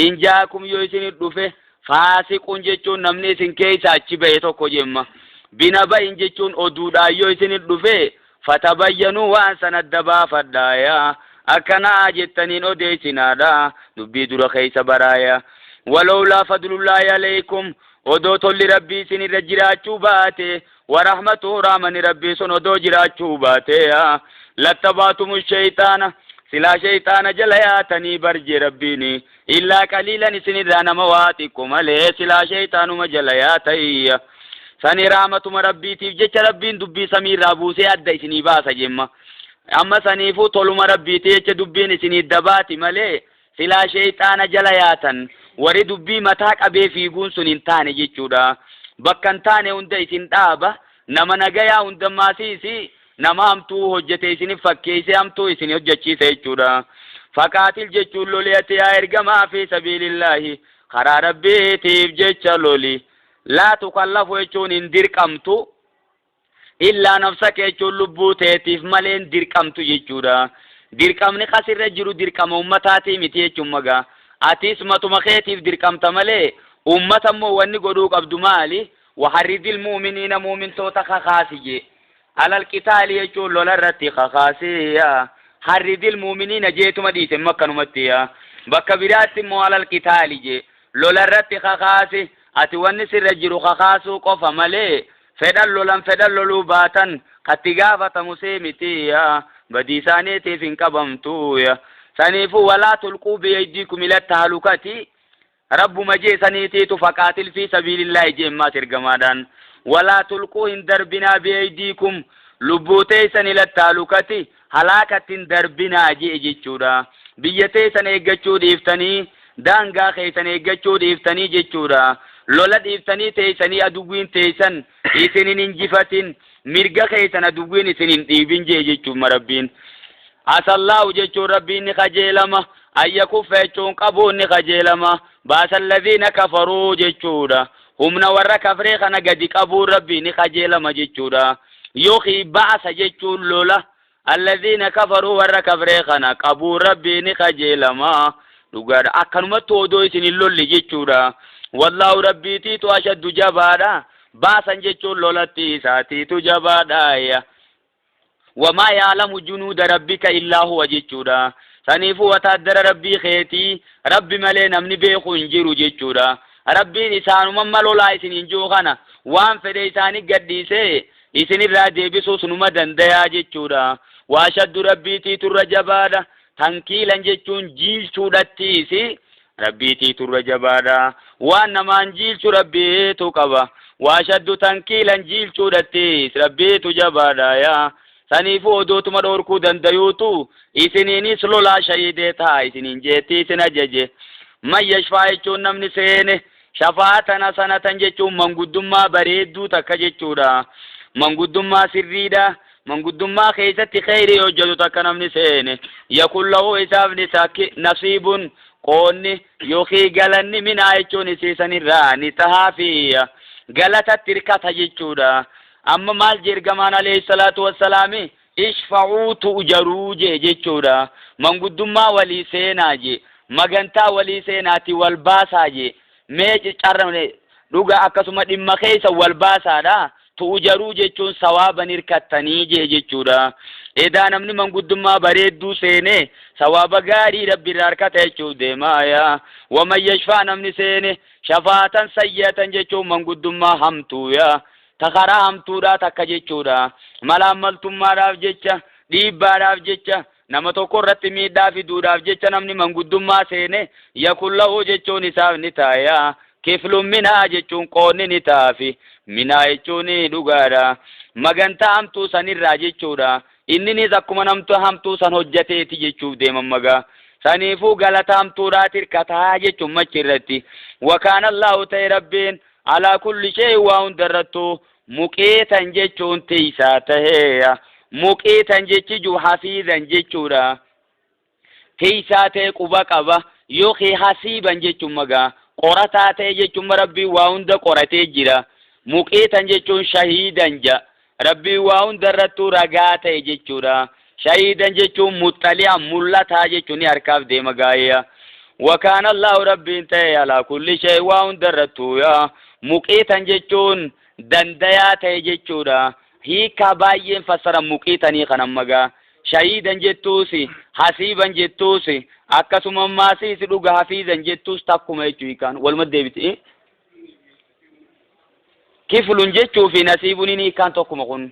إن جاءكم يوسن دفه فاسق جچون نمني سن كيسا اچ بي توكو جيما بنبأ جچون odudha يوسن دفه فتبينوا وان سندبا فدايا أكنا جتنين أديسنا دا دبي در خيس برايا ولولا فضل الله عليكم ودوت لربي سن رجراچو باته ورحمته رامن ربي سن ودو جراچو باته لتباتم الشيطان سلا شيطان جلياتني برج ربيني إلا قليلا سن رانا مواتكم عليه سلا شيطان مجلياتي سن رحمتم ربي تيجي ربين دبي سمير رابوسي أدى سني باسا جمّا أما سنيفو طولما ربي تيجي دبين سني الدباتي ملي سلا شيطان جلياتا وري دبي متاك أبي في قون سنين تاني جيشودا بكان تاني هنده سن تابا نما نغايا هنده ماسيسي نما همتو حجتي سني فكيسي همتو سني حجتي سيشودا فقاتل جيشو لوليتي ارغما في سبيل الله خرا ربي تيب جيشا لولي لا تكلفو يشون اندير قمتو إلا نفسك يجول لبوتيتيف مالين ديركمتو يجورا ديركمني خسر رجلو ديركم أمتاتي متي يجمعا أتيس مخيتيف ديركم تمالي أمتم واني قدوك عبدو مالي وحرد المؤمنين مؤمن توتا خخاسي على القتال يجول لولرتي خخاسي حرد المؤمنين جيتو مديت مكانو متيا بكا برات مو على القتال جي لولرتي خخاسي أتي واني سر رجلو خخاسو قفا مالي فدل لولو باتن قتقافة مسيمتي بدي سانيتي فين كبمتو سنيفو ولا تلقوا بيديكم إلى التهلكة رب مجي سنيتي تفقاتل في سبيل الله جيما ترقمادان ولا تلقوا إن دربنا بيديكم لبوتي سن إلى التهلكة هلاكة دربنا جيجيشورا بيتي سن إيجاچو ديفتني دانغا خيسن إيجاچو ديفتني جيشورا لولا ديفتني تيسني أدوين تيسن إسنين انجفتين مرقا خيسن أدوين إسنين ديبين جيجيشو مربين عسى الله جيشو ربين خجيلما أن يكف يجون قبون خجيلما باس الذين كفروا جيشورا هم نور كفريخنا قد قبون ربين خجيلما جيشورا يوخي باس جيشو لولا الذين كفروا ور كفريخنا قبون ربين خجيلما لغار أكنما تودو إسنين لولي جيشورا والله ربي تيتو أشد جبادا باسا جيشو لولتي ساتيتو جبادا وما يعلم جنود ربك إلا هو جيشودا سنيفو وتادر ربي خيتي ربي ملينا من بيخو انجيرو جيشودا ربي نسانو ممالو لا إسن انجو خانا وان فدي إساني قديسي إسن الرادي بسو سنما دنديا جيشودا وأشد ربي تيتو رجبادا تنكيلا جيشون جيل شودتيسي ربي تيتو رجبادا وان مان جيل شو ربي تقبا واشد تنكيلا جيل شو دتيس ربي تجبادا يا سنيفو دوت مدوركو دنديوتو إسنيني سلولا شهيدتا إسنين جيتي سنججي ما يشفع يجون نمني سيني شفاعتنا سنة جيشون من قدما بريدو تكجيشودا من قدما سريدا من قدما خيست خيري يوجدو تكنمني سيني يقول له إساف نساكي نصيب قوني يوخي قلني من آيچوني سيساني راني تهافية قلت التركة جيشودا أما مال جرقمان عليه الصلاة والسلام اشفعوا تؤجروا جيشودا من قدما ولي سيناجي مغنتا ولي سيناتي والباساجي ميج چرمني دوغا أكسما دم خيسا والباسا دا تؤجروا جيشون سوابا نركتني جيشودا إذا نمني من قدما بريدو سيني سوابا غاري ربي راركتا يجو ديمايا ومن يشفع نمني سيني شفاعة سيئة جيشو من قدما همتو يا تخرا همتو دا تكا جيشو دا ملاملتو ماراف جيشا ديباراف جيشا نما توكو رتمي دافي دوراف جيشا نمني من قدما سيني يقول له جيشو نساف نتايا كفل منا جيشون قوني نتافي منا جيشوني دوغارا مغانتا همتو سنير راجيشو دا إنني زكما نمتو همتو سن حجتي تجيشو ديما مغا سنيفو غلطا همتو راتر كتا جيشو مچرتي وكان الله تي ربين على كل شيء وان درتو مقيتا جيشون تيسا تهيا مقيتا جيشو حفيظا جيشو را تيسا تي قبا قبا يوخي حسيبا جيشو مغا قرطا تي جيشو ربي وان دا قرطي جرا مقيتا جيشون شهيدا جا rabbii waa hundarrattuu ragaa ta'e jechuudha. shahiidan jechuun muxxali'an mul'ataa jechuun harkaaf deema gaayya. وكان الله ربي انتهي على كل شيء وندرتو يا مقيتا جيتون دنديا تيجيتشورا هي كباين فسر مقيتني خنمغا شهيدا جيتوسي حسيبا جيتوسي اكسم ماسي سدوغا حفيظا جيتوس تاكوما يجوي كان والمدبت ايه كيف لنجيتو في نسيبني كان تاكوما كن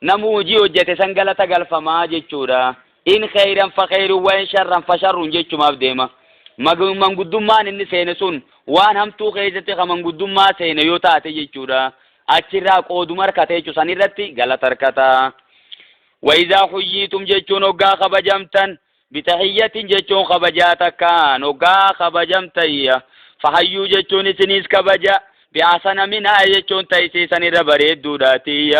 نمو جيو جيت سنغلتا غلفما جيتشورا إن خيرا فخير وإن شرا فشر جيتشو ما بديما من قدومان إني سينسون وان هم تو خيزتي خمن قدوما سين يوتاتي جيتشورا أتشرا قودو مركتي جيتشو سنيرتي غلط ركتا وإذا حييتم جيتشو نوغا خبجمتن بتحية جيتشو خبجاتكا نوغا خبجمتي فحيو جيتشو نسنيس خبجا بأحسن منها جيتشو تيسي سنير بريد دوداتي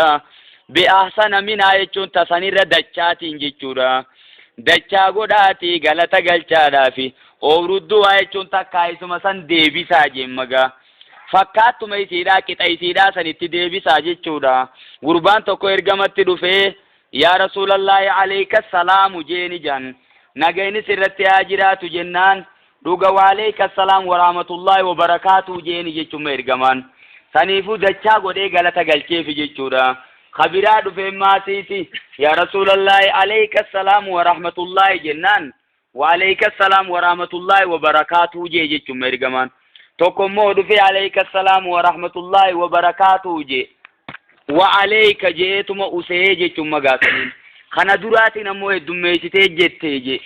بأحسن منها جيتشو تسنير دچاتي جيتشورا dachaa godhaati galata galchaadhaafi oobrudduu waa jechuun takkaa isuma san deebisaa jemmagaa fakkaattuma isiidhaa qixa isiidhaa sanitti deebisaa jechuudha. Gurbaan tokko ergamatti dhufee yaa rasuulallaahi alayka salaamu jeeni jan nagaynis irratti haa jiraatu jennaan dhuga waaleyka salaam wa rahmatullaahi wa barakaatu jeeni jechuma ergamaan saniifuu dachaa godhee galata galcheefi jechuudha. خبيرا دفع ماسيتي يا رسول الله عليك السلام ورحمة الله جنان وعليك السلام ورحمة الله وبركاته جي جي چمير گمان توكم مو دفع عليك السلام ورحمة الله وبركاته جي وعليك جيتم اسي جي چمگا سنين خنا دراتي نمو دميتي جيتي جي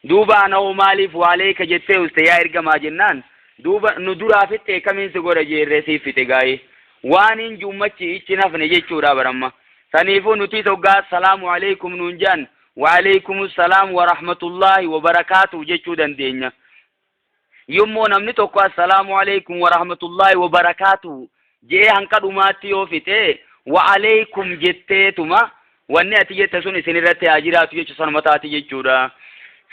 دوبا نو مالف وعليك جيتي استيا ارگما جنان دوبا ندرا فيتي كمين سگور جي رسي فيتي گاي وانين جمعتي اتناف نجيشورا برما سنيفو نتيتوغا السلام عليكم نونجان وعليكم السلام ورحمة الله وبركاته جيشو دندينيا يمو نمنتوكو السلام عليكم ورحمة الله وبركاته جي هنكاد اماتي وفته وعليكم جتتما واني اتجتسون سنرتي اجرات جيشو سنمتاتي جيشورا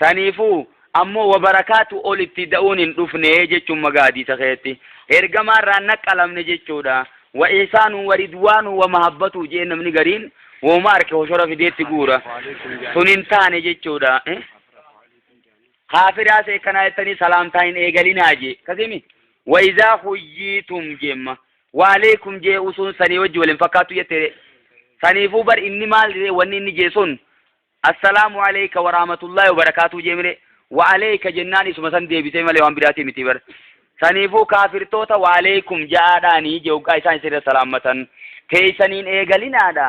سنيفو امو وبركاته اول ابتداؤون اندفنه جيشو مغادي سخيتي ارغما رانك علم نجيشورا وإحسان ورضوان ومحبة جينا من غرين ومارك وشرف ديت غورا سننتان جيتشودا خافرا سيكنا يتني سلامتين ايغالين اجي كزيمي وإذا حييتم جيما وعليكم جي أسون سني وجه ولنفقاتو يتري سني فوبر إني مال وني جيسون السلام عليك ورحمة الله وبركاته جيمري وعليك جناني سمسان دي بيتي مالي وانبراتي متبر سنيفو كافر توتا وعليكم جاداني جوكا إسان سير سلامتن كيسانين إيغالين دا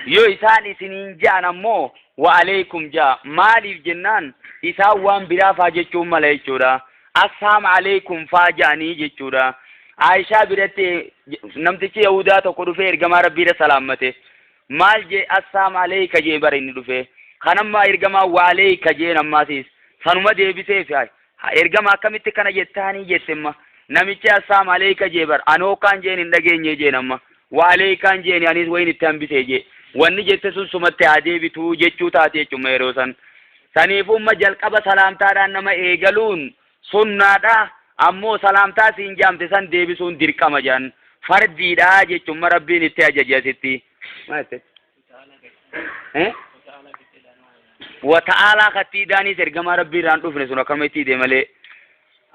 يو إسان سنين جانا مو وعليكم جا مالي جنان إسان وان برا فاجتشو ملايشو دا السلام عليكم فاجاني جتشو دا عائشة براتي نمتشي يهودا تقولو في إرغما ربي سلامته مال جي السلام عليك جي برين دفه خنما إرغما وعليك جي نماسيس سنما دي بيسي فيهاي ergama akkamitti kana jettanii jettemma namichi assalaam alayka jebar anoo kan jeen hin dhageenye jeenamma wa alaykan jeen anis wayin itti hambise je wanni jette sun sumatti adeebitu jechuu taate jechuma yeroo san saniifumma jalqaba salaamtaadhaan nama eegaluun sunnaadha ammoo salaamtaa siin jaamte san deebisuun dirqama jaan fardiidha jechuma rabbiin itti ajajasitti وتعالى خطيداني سرقما ربي ران دوفني سنو كرميتي دي ملي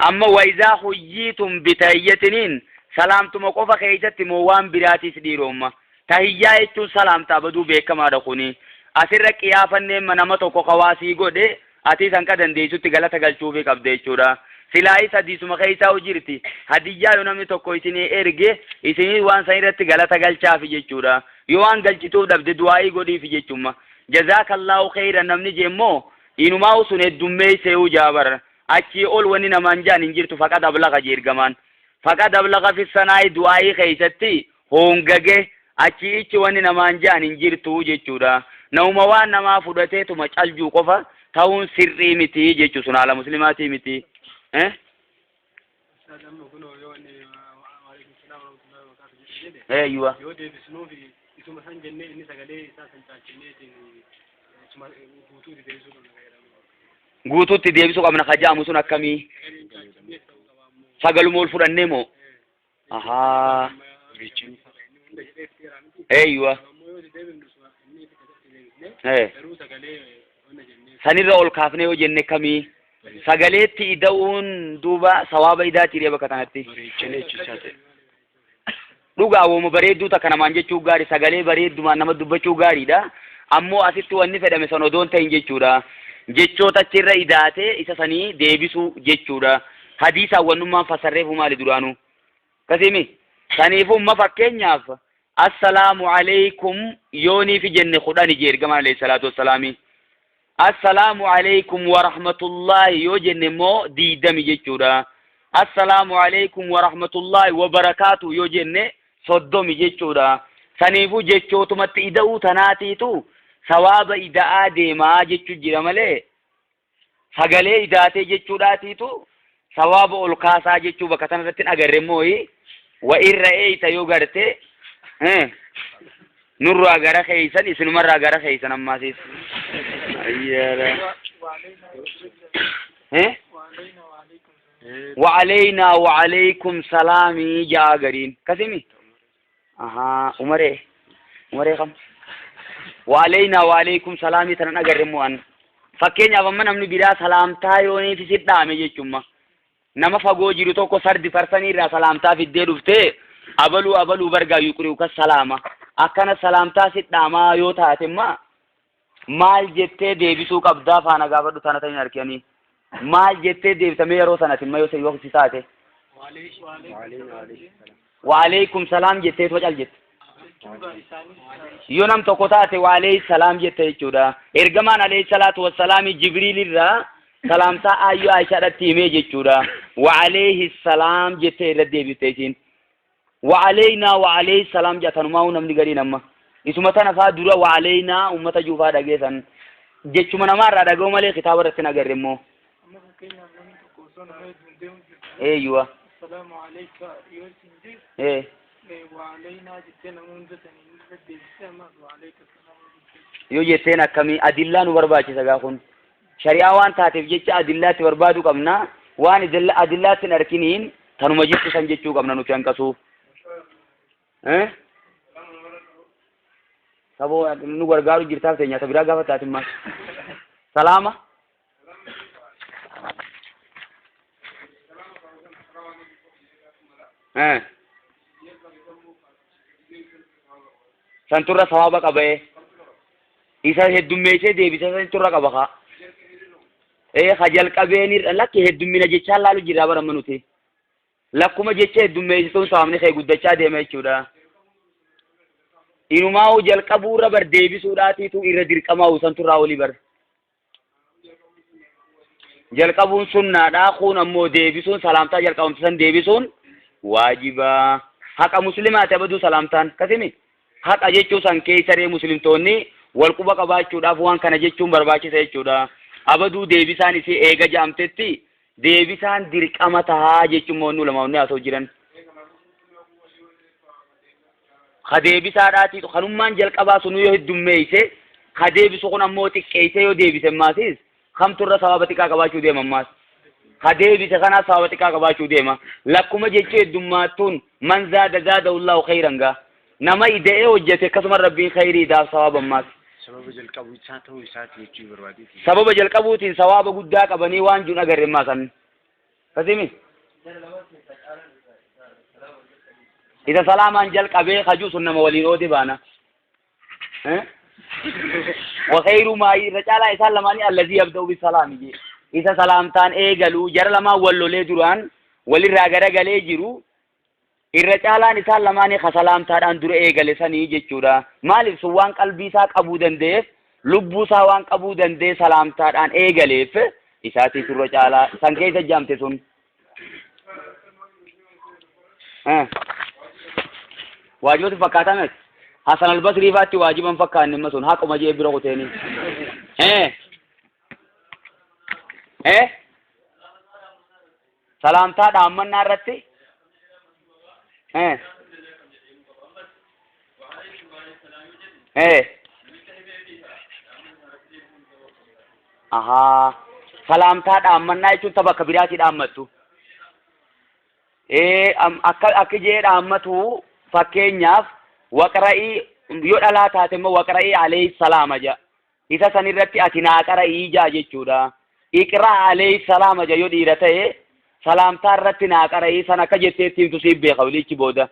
أما وإذا حييتم بتحيتنين سلامتم وقفا خيجت موان براتي سديروما تحييتو سلامتا بدو بيكما دخوني أسرق إيافن من نمتو قواسي قد أتي سنكا دنديشو تغلطة غلچوبي كبديشورا سلاي سديسو مخيسا وجرتي هديجا يونامي توكو إسيني إرغي إسيني وان سيرت غلطة غلچا في جيشورا يوان غلچتو دبد دعائي قدي في جيشوما جزاك الله خيرا نمني جيمو إنما وسن الدمي سيو جابر أكي أول وننا منجان إنجرت فقد أبلغ جيرغمان فقد أبلغ في السناء دعائي خيستي هونغغي أكي إيش وننا منجان إنجرتو جيشورا نوموان نما فدتيتو مچال جو قفا تاون سري متي جيشو سن على مسلماتي متي ايوه guutuutti deebisuu qabna kajaamu sun akkamii sagaluma ol fudhannee moo ahaa eeywa sanirra ol kaafnee yoo jenne kamii sagaleetti ida'uun duuba sawaaba idaati dhee bakka kanatti dhugaa wooma bareedduu takka namaan jechuu gaarii sagalee bareeddumaan nama dubbachuu gaariidha ammoo asitti wanni fedhame san odoon ta'in jechuudha jechoota achirra idaatee isa sanii deebisuu jechuudha hadiisaan wannummaan fassarreefu maali duraanuu kasimi saniifumma fakkeenyaaf assalaamu alaykum yoonii fi jenne kudhani je ergamaan alayhi salaatu wassalaami assalaamu alaykum wa rahmatullahi yoo jenne immoo diidami jechuudha assalaamu alaykum wa rahmatullahi wa barakaatu yoo jenne soddomi jechuudha saniifuu jechootumatti ida'uu tanaatiitu sawaaba ida'aa deemaa jechuu jira malee sagalee idaatee jechuudhaatiitu sawaaba ol kaasaa jechuu bakka tanarratti agarre mooyi wa irra eeyta yoo garte nurraa gara keeysan isinumarraa gara keeysan ammaasiis ayyara وعلينا وعليكم سلامي جاء قرين كسمي عمره خم وعلينا وعليكم سلامي تنان أقرمو أن فكين أفهم نمني بلا سلام تايوني في ست دامي جيشما نما فقو جيرو توكو سرد فرساني را سلام تا في الدير افته أبلو برغا يقريو كالسلامة أكنا سلام تا ست داما يوتا تما مال جته ديبسو قبدا فانا قابدو تانا تاين أركياني maal jettee deebitame yeroo sanatin ma yoo si taate wa alaykum salaam jettee wacal jette yoo nam tokko taate wa alayhi salaam jette jechuudha ergamaan alayhi salaatu wassalaami jibriil irraa salaamtaa ayyu aisha dhatti himee jechuudha wa alayhi salaam jettee irra deebitee isin wa alayna wa alayhi salaam jatanumaa namni gariin amma isuma tana faa dura wa alayna ummata juufaa dhageessan jechuma namaarraa dhaga'u malee kitaaba irratti nagarre immoo ايوه السلام عليك ايه وعلينا جتنا منزتني نبدي السلام وعليك السلام يو جتنا كمي ادلان ورباچي سغاخون شريعه وان تاتف جچ ادلات وربادو قمنا وان ادلات نركنين تنو مجيت سنجچو قمنا نو فينكسو سبو نو ورغارو جرتا تينيا تبرا غافا تاتما سلامه santurra sawaba qabe isa heddummeessee deebisa santurra qaba ka khajal qabeeni lakki heddummina jechaan laalu jira barama nuti lakkuma jecha heddummeessituun saamni kee guddachaa deema jechuudha inumaa jalqabuurra bar deebisuudhaatiitu irra dirqamaa santurraa olii bar jalqabuun sunnaadha kun ammoo deebisuun salaamtaa jalqabamtu san deebisuun waajiba haqa muslimaati abaduu salaamtaan kasimi haqa jechuu san keessaree muslimtoonni wal quba qabaachuudhaaf waan kana jechuun barbaachisa jechuudha abaduu deebisaan isii eega jaamtetti deebisaan dirqama tahaa jechuun moonnuu lamaawni haasoo jiran ka deebisaadhaati kanummaan jalqabaa sunuu yoo heddummeeyse ka deebisu kun ammoo xiqqeeyse yoo deebise maasiis kamturra sababa xiqqaa qabaachuu deema ammaas kadeebise kana sababa xiqqaa qabaachuu deema lakkuma jechuu heddummaattuun man zaada zaadahullahu khayran gaa nama ida'ee hojjete akkasuma rabbiin khayrii idaaf sababa ammaas sababa jalqabuutiin sawaaba guddaa qabanii waan juun agarre maasan kasimi isa salaamaan jalqabee kajuu sun nama waliin oode baana وخير ما رجال إسال لماني الذي يبدأ بالسلام جي إذا سلامتان إيجلو جر لما ولو لي دران ولي راغرا غلي جيرو الرجالان إسال لماني خسلامتان أندر إيجل سني جيشورا مالف سوان قلبي ساك أبو دنديف لبو سوان أبو دندي سلامتان أن إيجليف إساتي الرجالا سنكيس جامتي سن واجبت فكاتا مس حسن البصري فاتي واجبا فكان نمسون حق ما جي برو تاني سلامتا دامن نارتي aha salamta daaman na jechuun tapha kabiraati dhaammatu akka jee dhaammatu fakkeenyaaf waqra'i yoo dhalaa taate immoo waqra'i alayhi salaama ja isa san irratti ati naa qara'ii jaa jechuudha. iqra alayhi salaama ja yoo dhiira ta'e salaamtaa irratti naa qara'ii san akka jettee ittiin tusiif beeka walichi booda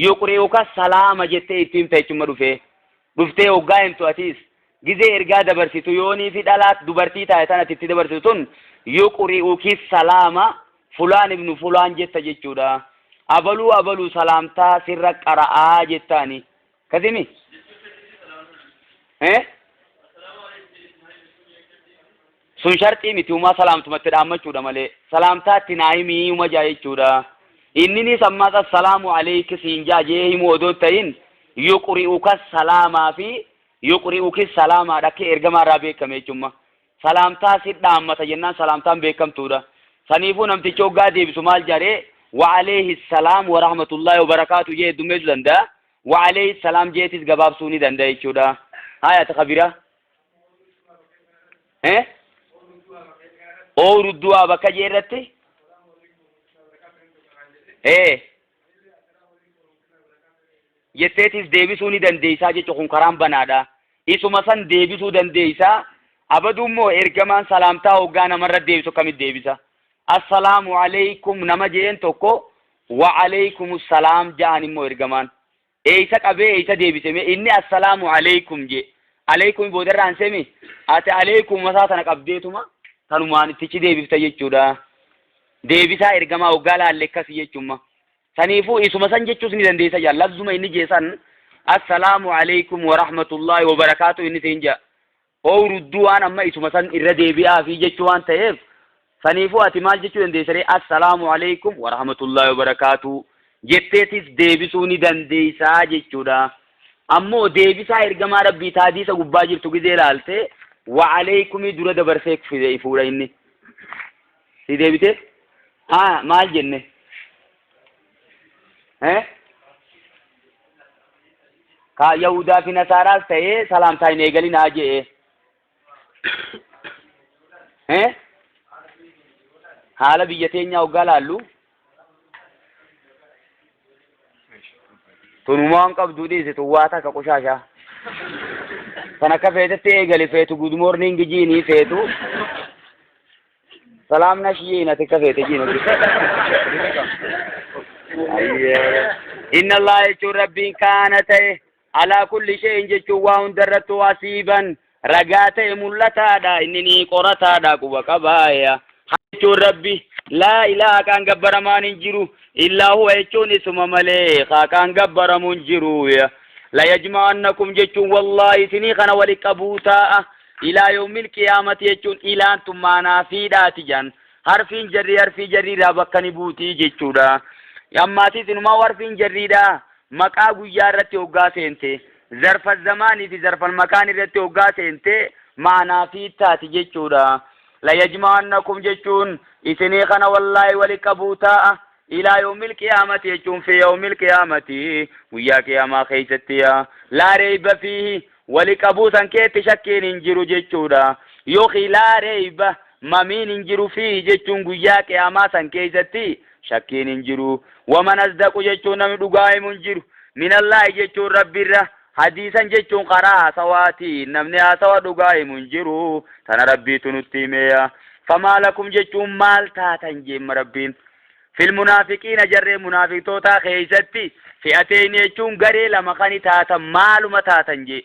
yuqri'uka salaama jettee ittiin ta'echuma dhuftee hoggaa himtu atis gizee ergaa dabarsitu yoonii fi dhalaat dubartii taate tan ati itti dabarsitu tun yuqri'uki salaama fulaan ibnu fulaan jetta jechuudha. abaluu salaamtaa sirra qara'aa jettaani kasimi sun shartii miti umaa salaamtumatti dhaammachuudha malee salaamtaatti naa himii uma jaa jechuudha. inninis ammaas assalaamu alayka siin jaa jee himu odoo ta'in yuqri'uka salaamaa fi yuqri'uki salaamaa dhakke ergamaa irraa beekame jechuudha. salaamtaa si dhaammata jennaan salaamtaan beekamtuudha. saniifuu namtichi hoggaa deebisu maal jaree وعليه السلام ورحمة الله وبركاته جيه دميز دندا وعليه السلام جيتيس قباب سوني دندا يشودا هاي تخبيرة او ردوا بكا جيرتي jetteetis deebisuu ni dandeeysaa jechuun karaan banaadha. Isuma san deebisuu dandeeysaa. Abadummoo ergamaan salaamtaa hoggaa namarra deebisu kamit deebisa. Assalaamu alaykum nama jeen tokko wa alaykumus salaam jaan immoo ergamaan. Eeysa qabee eeysa deebiseme inni assalaamu alaykum je. Alaykum boodarraan semi ati alaykum masaa tana qabdeetuma tanumaan ittichi deebifta jechuudha. Deebisaa ergamaa hoggaa laalle akkasii jechuudha. Saniifuu isuma san jechuus ni dandeessa jaa lafzuma inni jeesan assalaamu alaykum wa rahmatullahi wa barakaatu inni siin jaa oo rudduu waan amma isuma san irra deebi'aa fi jechuu waan ta'eef saniifuu ati maal jechuu dandeessaree assalaamu alaykum wa rahmatullahi wa barakaatu jetteetis deebisuu ni dandeessaa jechuudha. Ammoo deebisaa ergamaa rabbii taadiisa gubbaa jirtu gizee laalte wa alaykumii dura dabarsee fuudha inni si deebite maal jenne ka Yahudaa fi Nasaaraas ta'ee salaamtaa hin eegalinaa jee haala biyya teenyaa hoggaa laallu tunumaan qabduu dhiisitu waa takka qoshaashaa kan akka feetetti eegali feetu good morning jiinii feetu salaamna shiyiin ati akka feete jiin inna Allah jechuun rabbiin kaana ta'e alaa kulli shay'in jechuun waa hundarrattu wasiiban ragaa ta'e mul'ataadha inni ni qorataadha quba qabaaya jechuun rabbi laa ilaaha kan gabbaramaan hin jiru illaa huwa jechuun isuma malee kan gabbaramu hin jiru la yajma'annakum jechuun wallahi isinii kana wali qabuu ta'a ilaa yawmil qiyaamati jechuun ilaantum maanaa fiidhaati jan harfiin jarriidhaa bakka ni buutii jechuudha. Yammaatii sinumaa warfiin jarriidhaa maqaa guyyaa irratti hoggaa seente zarfa zamaanii fi zarfal makaan irratti hoggaa seente maanaa fi taati jechuudha. La yajma'annakum jechuun isinii kana wallahi wali qabuu ta'a ilaa yawmil qiyaamati jechuun fi yawmil qiyaamati guyyaa qiyaamaa keessatti laa reeyba fiihi wali qabuu san keetti shakkiin hin jiru jechuudha. Yookiin laa reeyba mamiin hin jiru fiihi jechuun guyyaa qiyaamaa san keessatti shakkiin hin jiru. Waman asdaqu jechuun namni dhugaa himu hin jiru minallahi jechuun rabbiirra hadiisan jechuun karaa haasawaati namni haasawa dhugaa himu hin jiru tana rabbiitu nutti himeeya. Famaa lakum jechuun maal taatan jeemma rabbiin fil munaafiqiina jarree munaafiqtootaa keessatti fi'ateen jechuun garee lama kan taatan maaluma taatan jee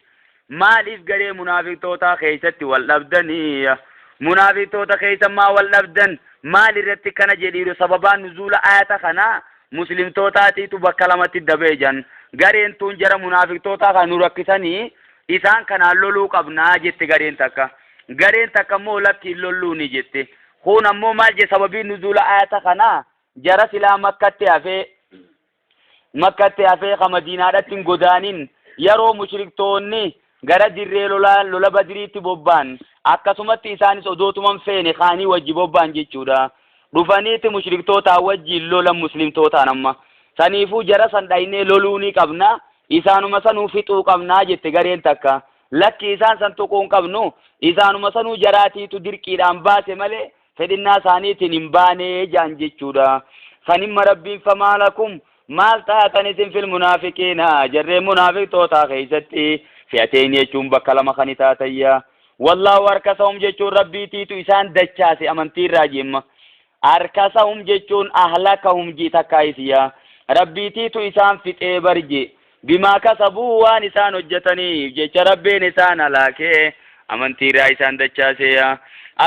maaliif garee munaafiqtootaa keessatti wal dhabdanii munaafiqtoota keessa maa wal dhabdan maal irratti kana jedhiiru sababaan nuzuula ayata kana muslimtootaatiitu bakka lamatti dabee jan gareen tun jara munaafiqtootaa kan nu rakkisanii isaan kanaan loluu qabnaa jette gareen takka immoo lakkiin lolluu ni jette kun ammoo maal je sababiin nuzuula ayata kana jara silaa makkatti hafee ka madiinaadhatti hin godaanin yeroo mushriktoonni gara dirree lola badiriitti bobbaan akkasumatti isaanis odootuman feene kaanii wajji bobbaan jechuudha. Dhufaniiti mushriktoota wajjiin lolan muslimtootaan amma saniifuu jara san dhaynee loluu ni qabna isaanuma sanuu fixuu qabnaa jette gareen takka lakki isaan san tuquu hin qabnu isaanuma sanuu jaraatiitu dirqiidhaan baase malee fedhinnaa isaaniitiin hin baanee jaan jechuudha. Sanimma rabbiin famaa lakum maal taatan isin fil munaafiqiina jarree munaafiqtoota keessatti fi'ateen jechuun bakka lama kan taatayya wallahu harkasahum jechuun rabbiitiitu isaan dachaase amantiirraa jemma harkasahum jechuun ahlakahum jitakkaayisiya rabbiitiitu isaan fixee barje bimaa kasabuu waan isaan hojjetaniif jecha rabbiin isaan halaakee amantiirraa isaan dachaaseya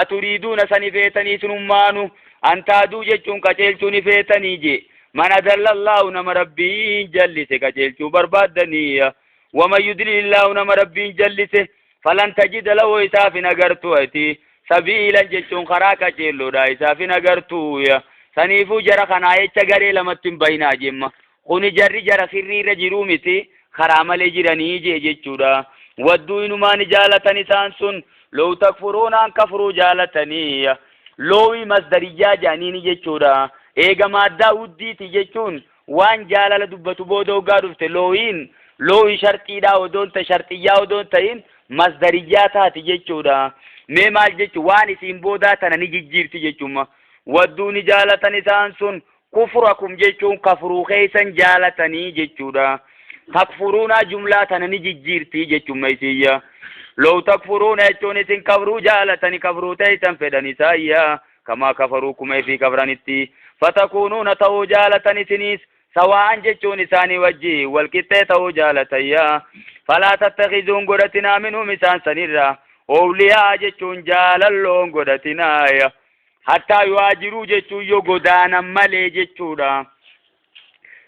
aturiiduuna sani feetanii sunummaanu antaaduu jechuun qaceelchuun feetanii je man adallallahu nama rabbiin jallise qaceelchuu barbaaddanii ومن يضلل الله نما ربين جلسه فلن تجد له إساف نغرتو أتي سبيلا جتون خراكا جلو دا إساف نغرتو يا سنيفو جرى خناية چگري لمتن بينا جمع خوني جري جرى سري رجرومتي خرام لجراني جيجو دا ودو إنما نجالتني سانسون لو تكفرون عن كفروا جالتني لوي مصدرية جانيني جيجو دا إيغا مادة ودي تجيجون وان جالل دبتو بودو غارفت لوين لو شرطي دا ودون تشرطيا ودون تين مصدريات تجيجودا مي مال جيجو واني سيمبودا تنني جيجيرتي جيجوما ودوني جالتني سانسون كفركم جيجون كفرو خيسن جالتني جيجودا تكفرونا جملة تنني جيجيرتي جيجوما يسيا لو تكفرون يجون سن كفرو جالتني كفرو تيسن فدني سايا كما كفروكم في كفرانتي فتكونون تو جالتني سنيس سواء جتون إساني وجه والكتة توجالتيا فلا تتخذون قدتنا منهم إسان سنرا أولياء جتون جالالون قدتنا حتى يواجروا جتون يقدانا ملي جتونا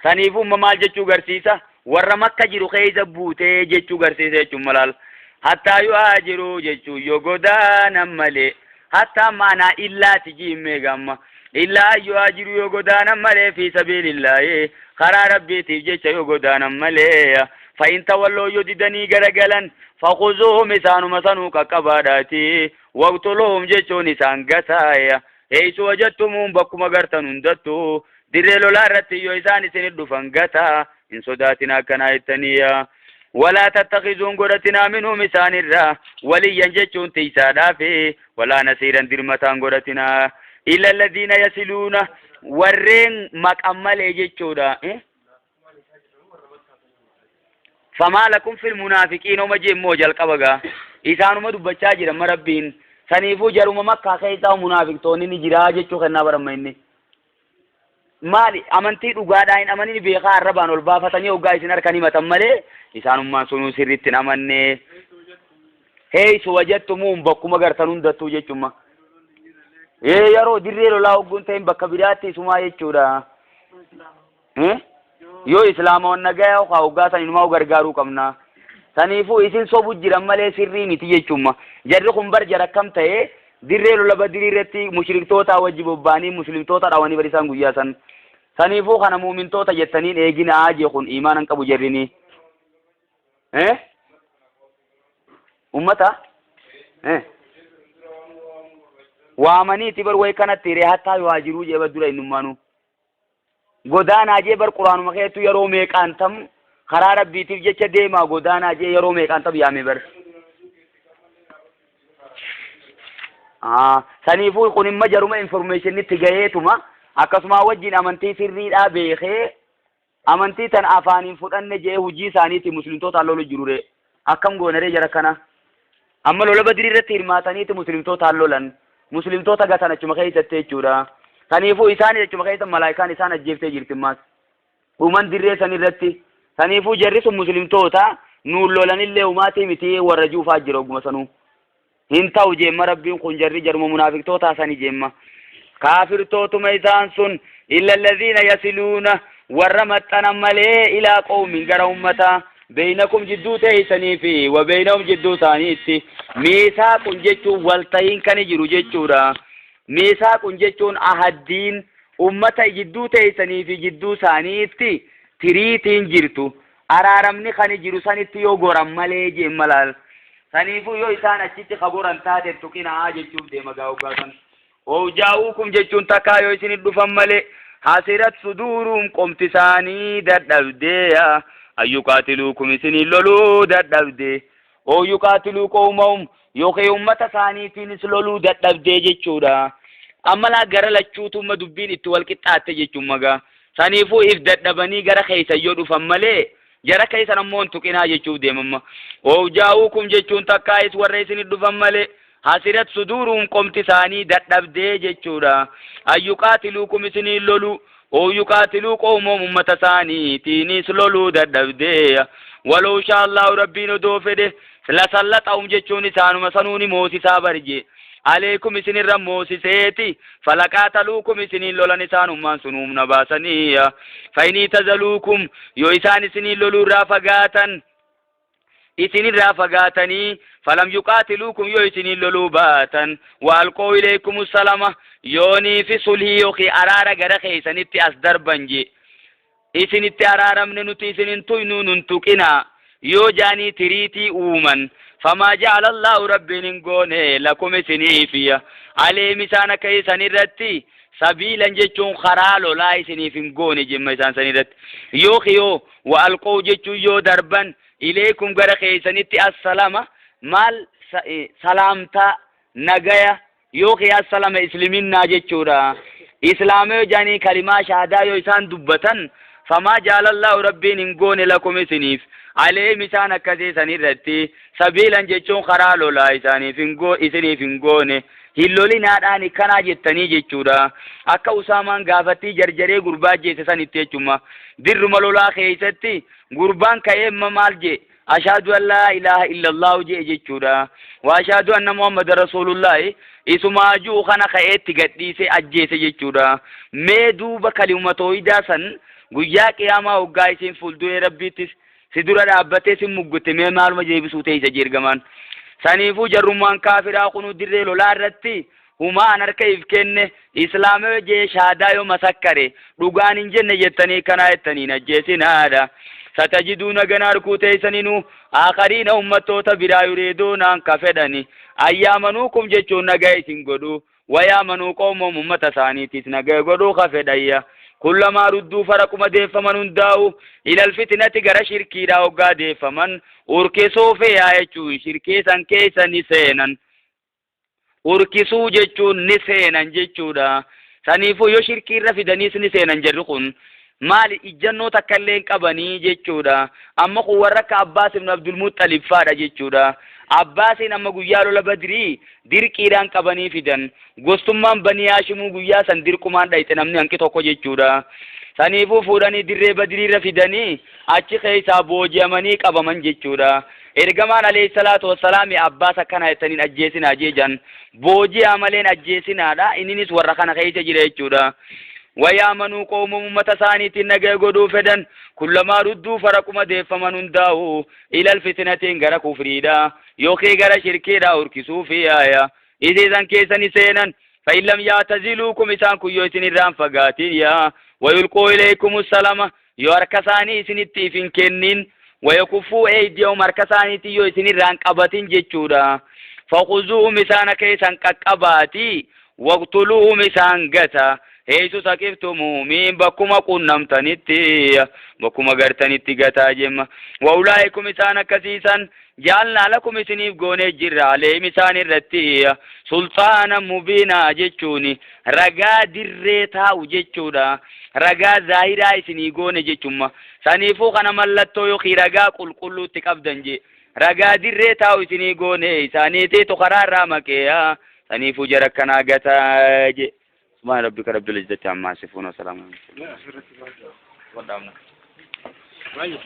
سنيفون ممال جتو غرسيسا ورمك جرو خيز بوتي جتو غرسيسا جتو ملال حتى يواجروا جتون يقدانا ملي حتى مانا إلا تجي ميغاما إلا يواجروا يقدانا ملي في سبيل الله خرا ربي تيجي يقدانا ملي فإن تولوا يددني غرغلا فخذوهم إسانو مسانو كقباداتي واقتلوهم جيشو نسان قسايا إيس وجدتمون بكما غرتن اندتو ديريلو لارتي يو إسان سندو فانقتا إن صداتنا كنا التنيا ولا تتخذون قرتنا منهم إسان الرا وليا جيشو تيسادا في ولا نسيرا درمتان قرتنا إلا الذين يسلون ورين مكمل يجيشو دا فما لكم في المنافقين ومجي موجل قبغا إسانو مدبچا جرا مربين سنيفو جرم مكة خيطا منافقتوني نجرا جيشو خنا برميني مالي أمنتي رغاداين أمني بيخا الربان والبافتني وقا إسنار كنيمة مالي إسانو ما سنو سرطن أمني هي سوجدتمون بكما غرتنون دتو جيشو ما يارو dirreelo laa hogguun ta'in bakka biraatti sumaa jechuudha yoo islaamoon nagaa haa hoggaatan inumaa gargaaruu qabna saniifuu isin sobu jiran malee sirrii miti jechuudha jarri kun bar jara kam ta'e dirreelo laba diriirratti mushriktoota wajji bobbaanii muslimtoota dhawanii barisan guyyaa san saniifuu kana muumintoota jettaniin eegina aajee kun iimaanan qabu jarrini ummata وامني تبر وي كانت تيري حتى يواجروا جبر دورا انمانو غدانا جبر قران مخيتو يرو ميقانتم خرار بيتي جچ ديما غدانا جي يرو ميقانتم يامي بر سنيفو كون مجرم انفورميشن نتغيتما اكسما وجين امنتي سري دا بيخي امنتي تن افانين فدن جي وجي سانيتي مسلمتو تالو جروره اكم غونري جركنا اما لولا بدري رتيرماتاني تي مسلمتو تالولن مسلمتوتا غاتنا چما خيتته چورا سنيفو إساني چما خيت ملائكان إسان أجيبته جرتماس ومن دري سنيرتي سنيفو جرس مسلمتوتا نور لولن اللي وماتي متي ورجو فاجرو غمسنو هنتاو جيما ربين خنجر جرم منافقتوتا سني جيما كافر توتو ميزان سن إلا الذين يصلون ورمتنا ملي إلى قوم غير أمتا بينكم جدو تيسني في وبينهم جدو ثانيتي ميثاق جچو والتين كان جرو جچورا ميثاق جچون احدين امه جدو تيسني في جدو ثانيتي تريتين جرتو ارارمني خان جرو ثانيتي يو غورم مالي جملال ثانيفو يو إسان اچيتي خبرن تاتي تكينا اجچو ديمغاو غاتن او جاوكم جچون تكايو سين دفم مالي حاسرت صدورهم قمتساني ددبديا أيقاتلوكم سنين لولو ددبدي أو يقاتلوا قومهم يوكي أمة ثانيتين سلولو ددبدي جيشورا أما لا غرا لچوتو مدبين اتوال كتات جيشو مغا saniifuu if dadhabanii gara keessa yoo dhufan malee jara keessa nammoon tuqinaa jechuuf deemamma wawjaa'uukum jechuun takkaayis warra isin dhufan malee hasirat suduuruum qomti isaanii dadhabdee jechuudha ayyuqaatiluukum isinii lolu yuqaatiluu qawmoom ummata isaaniitiinis loluu dadhabdee waloo shaallahu rabbiin odoo fedhe lasallaxahum jechuun isaanuma sanuuni moosisaa barje عليكم إسن الرموسيتي فلقاتلوكم إسن لولن إسان أمان سنوم نباسني فإني تزلوكم يو إسان إسن لولو رافقاتا إسن رافقاتني فلم يقاتلوكم يو إسن لولو باتا وألقوا إليكم السلامة يوني في صلحي يوخي أرارا غرخي إسن إتي أصدر بنجي إسن إتي أرارا من نتي إسن انتوينو ننتوكنا يو جاني تريتي أومن فما جعل الله ربي نقونه لكم سنيفيا عليه مسانا كي سنرتي سبيلا جتون خرالو لا سنيفين قوني جمع سنرت يوخيو وألقوا جتو يو دربا إليكم غرخي سنتي السلامة مال سلامتا نغايا يوخي السلامة إسلامين ناجتو را إسلامي جاني كلمة شهادة يو إسان دبتا فما جعل الله ربي نقونه لكم سنيف عليه مسانا كذي سنرتي سبيلا جتون خرالو لا إساني فينغو إساني فينغوني هلولي ناداني كنا جتني جتورا أكا أسامان غافتي جرجري غربا جيسسان اتيجوما در ملولا خيستي غربان كيم ممال جي أشهد أن لا إله إلا الله جي جتورا وأشهد أن محمد رسول الله إسما جو خنا خيت تغديسي أجيسي جتورا ميدوبا كلمتو إداسن غيا قياما وغايسين فولدو ربيتس سدورا دابته سمغته مي مالما جيبسو تيجا جيرغمان سنيفو جرمان كافرا قنو دري لولارتي هما انركيف كن اسلام جي شهادايو مسكري دوغان جن يتني كنا يتني نجسنادا ستجدون غناركو تيسنينو اخرين امتو تبرا يريدون ان كفدني ايامنوكم جچو نغايسين غدو ويامنو قوم امتا ثانيتي نغاي غدو خفدايا كلما ردوا فرقما ديفمن داو إلى الفتنة غرا شركي داو غا ديفمن أركسو في آيچو شركي سان كيسا نسينا أركسو جيچو نسينا جيچو دا سانيفو يو شركي رفدنيس نسينا جرقون مال إجنو تكالين قبني جيچو دا أما قوارك عباس بن عبد المطلب فادا جيچو دا عباس نما غيالو لبدري دير كيران قبني فدن غستمان بني هاشم غيا سن دير كمان دايت نمني انكي توكو جيچودا سانيفو فوداني دير بدري رفدني اچي خيسا بوجيمني قبمن جيچودا ارغمان عليه الصلاه والسلام عباس كان ايتنين اجيسين اجيجان بوجي عملين اجيسين ادا انينس ورخنا خيسا جيچودا ويامنوا قوم متسانيت نغي غدو فدن كلما ردوا فرقما ديفمن داو الى الفتنه غرا كفريدا يوخي غرا شركيدا اوركسو في آية إذن كيسني سينن فإن لم يعتزلوكم إسان كيوتين الرام فقاتيا ويلقوا إليكم السلام يوركساني سنتي فين كنين ويكفوا أيديهم مركساني تيوتين الرام قباتين جيشودا فخذوهم إسان كيسان كقباتي واقتلوهم إسان قتا هيسو سكفتمو مين بكما قنمتنتي بكما غرتنتي قتا جم وأولئكم إسان كسيسان جعلنا لكم سنيف غوني جرى عليه مسان الرتي سلطانا مبينا جيشوني رقا دريتا وجيشودا رقا ظاهرا سني غوني جيشوما سنيفو خنا ملتو يخي رقا قل تكبدن جي رقا دريتا وسني غوني سنيتي تخرار رامكيا سنيفو جركنا قتا جي سبحان ربك رب العزة عما يصفون وسلام على المرسلين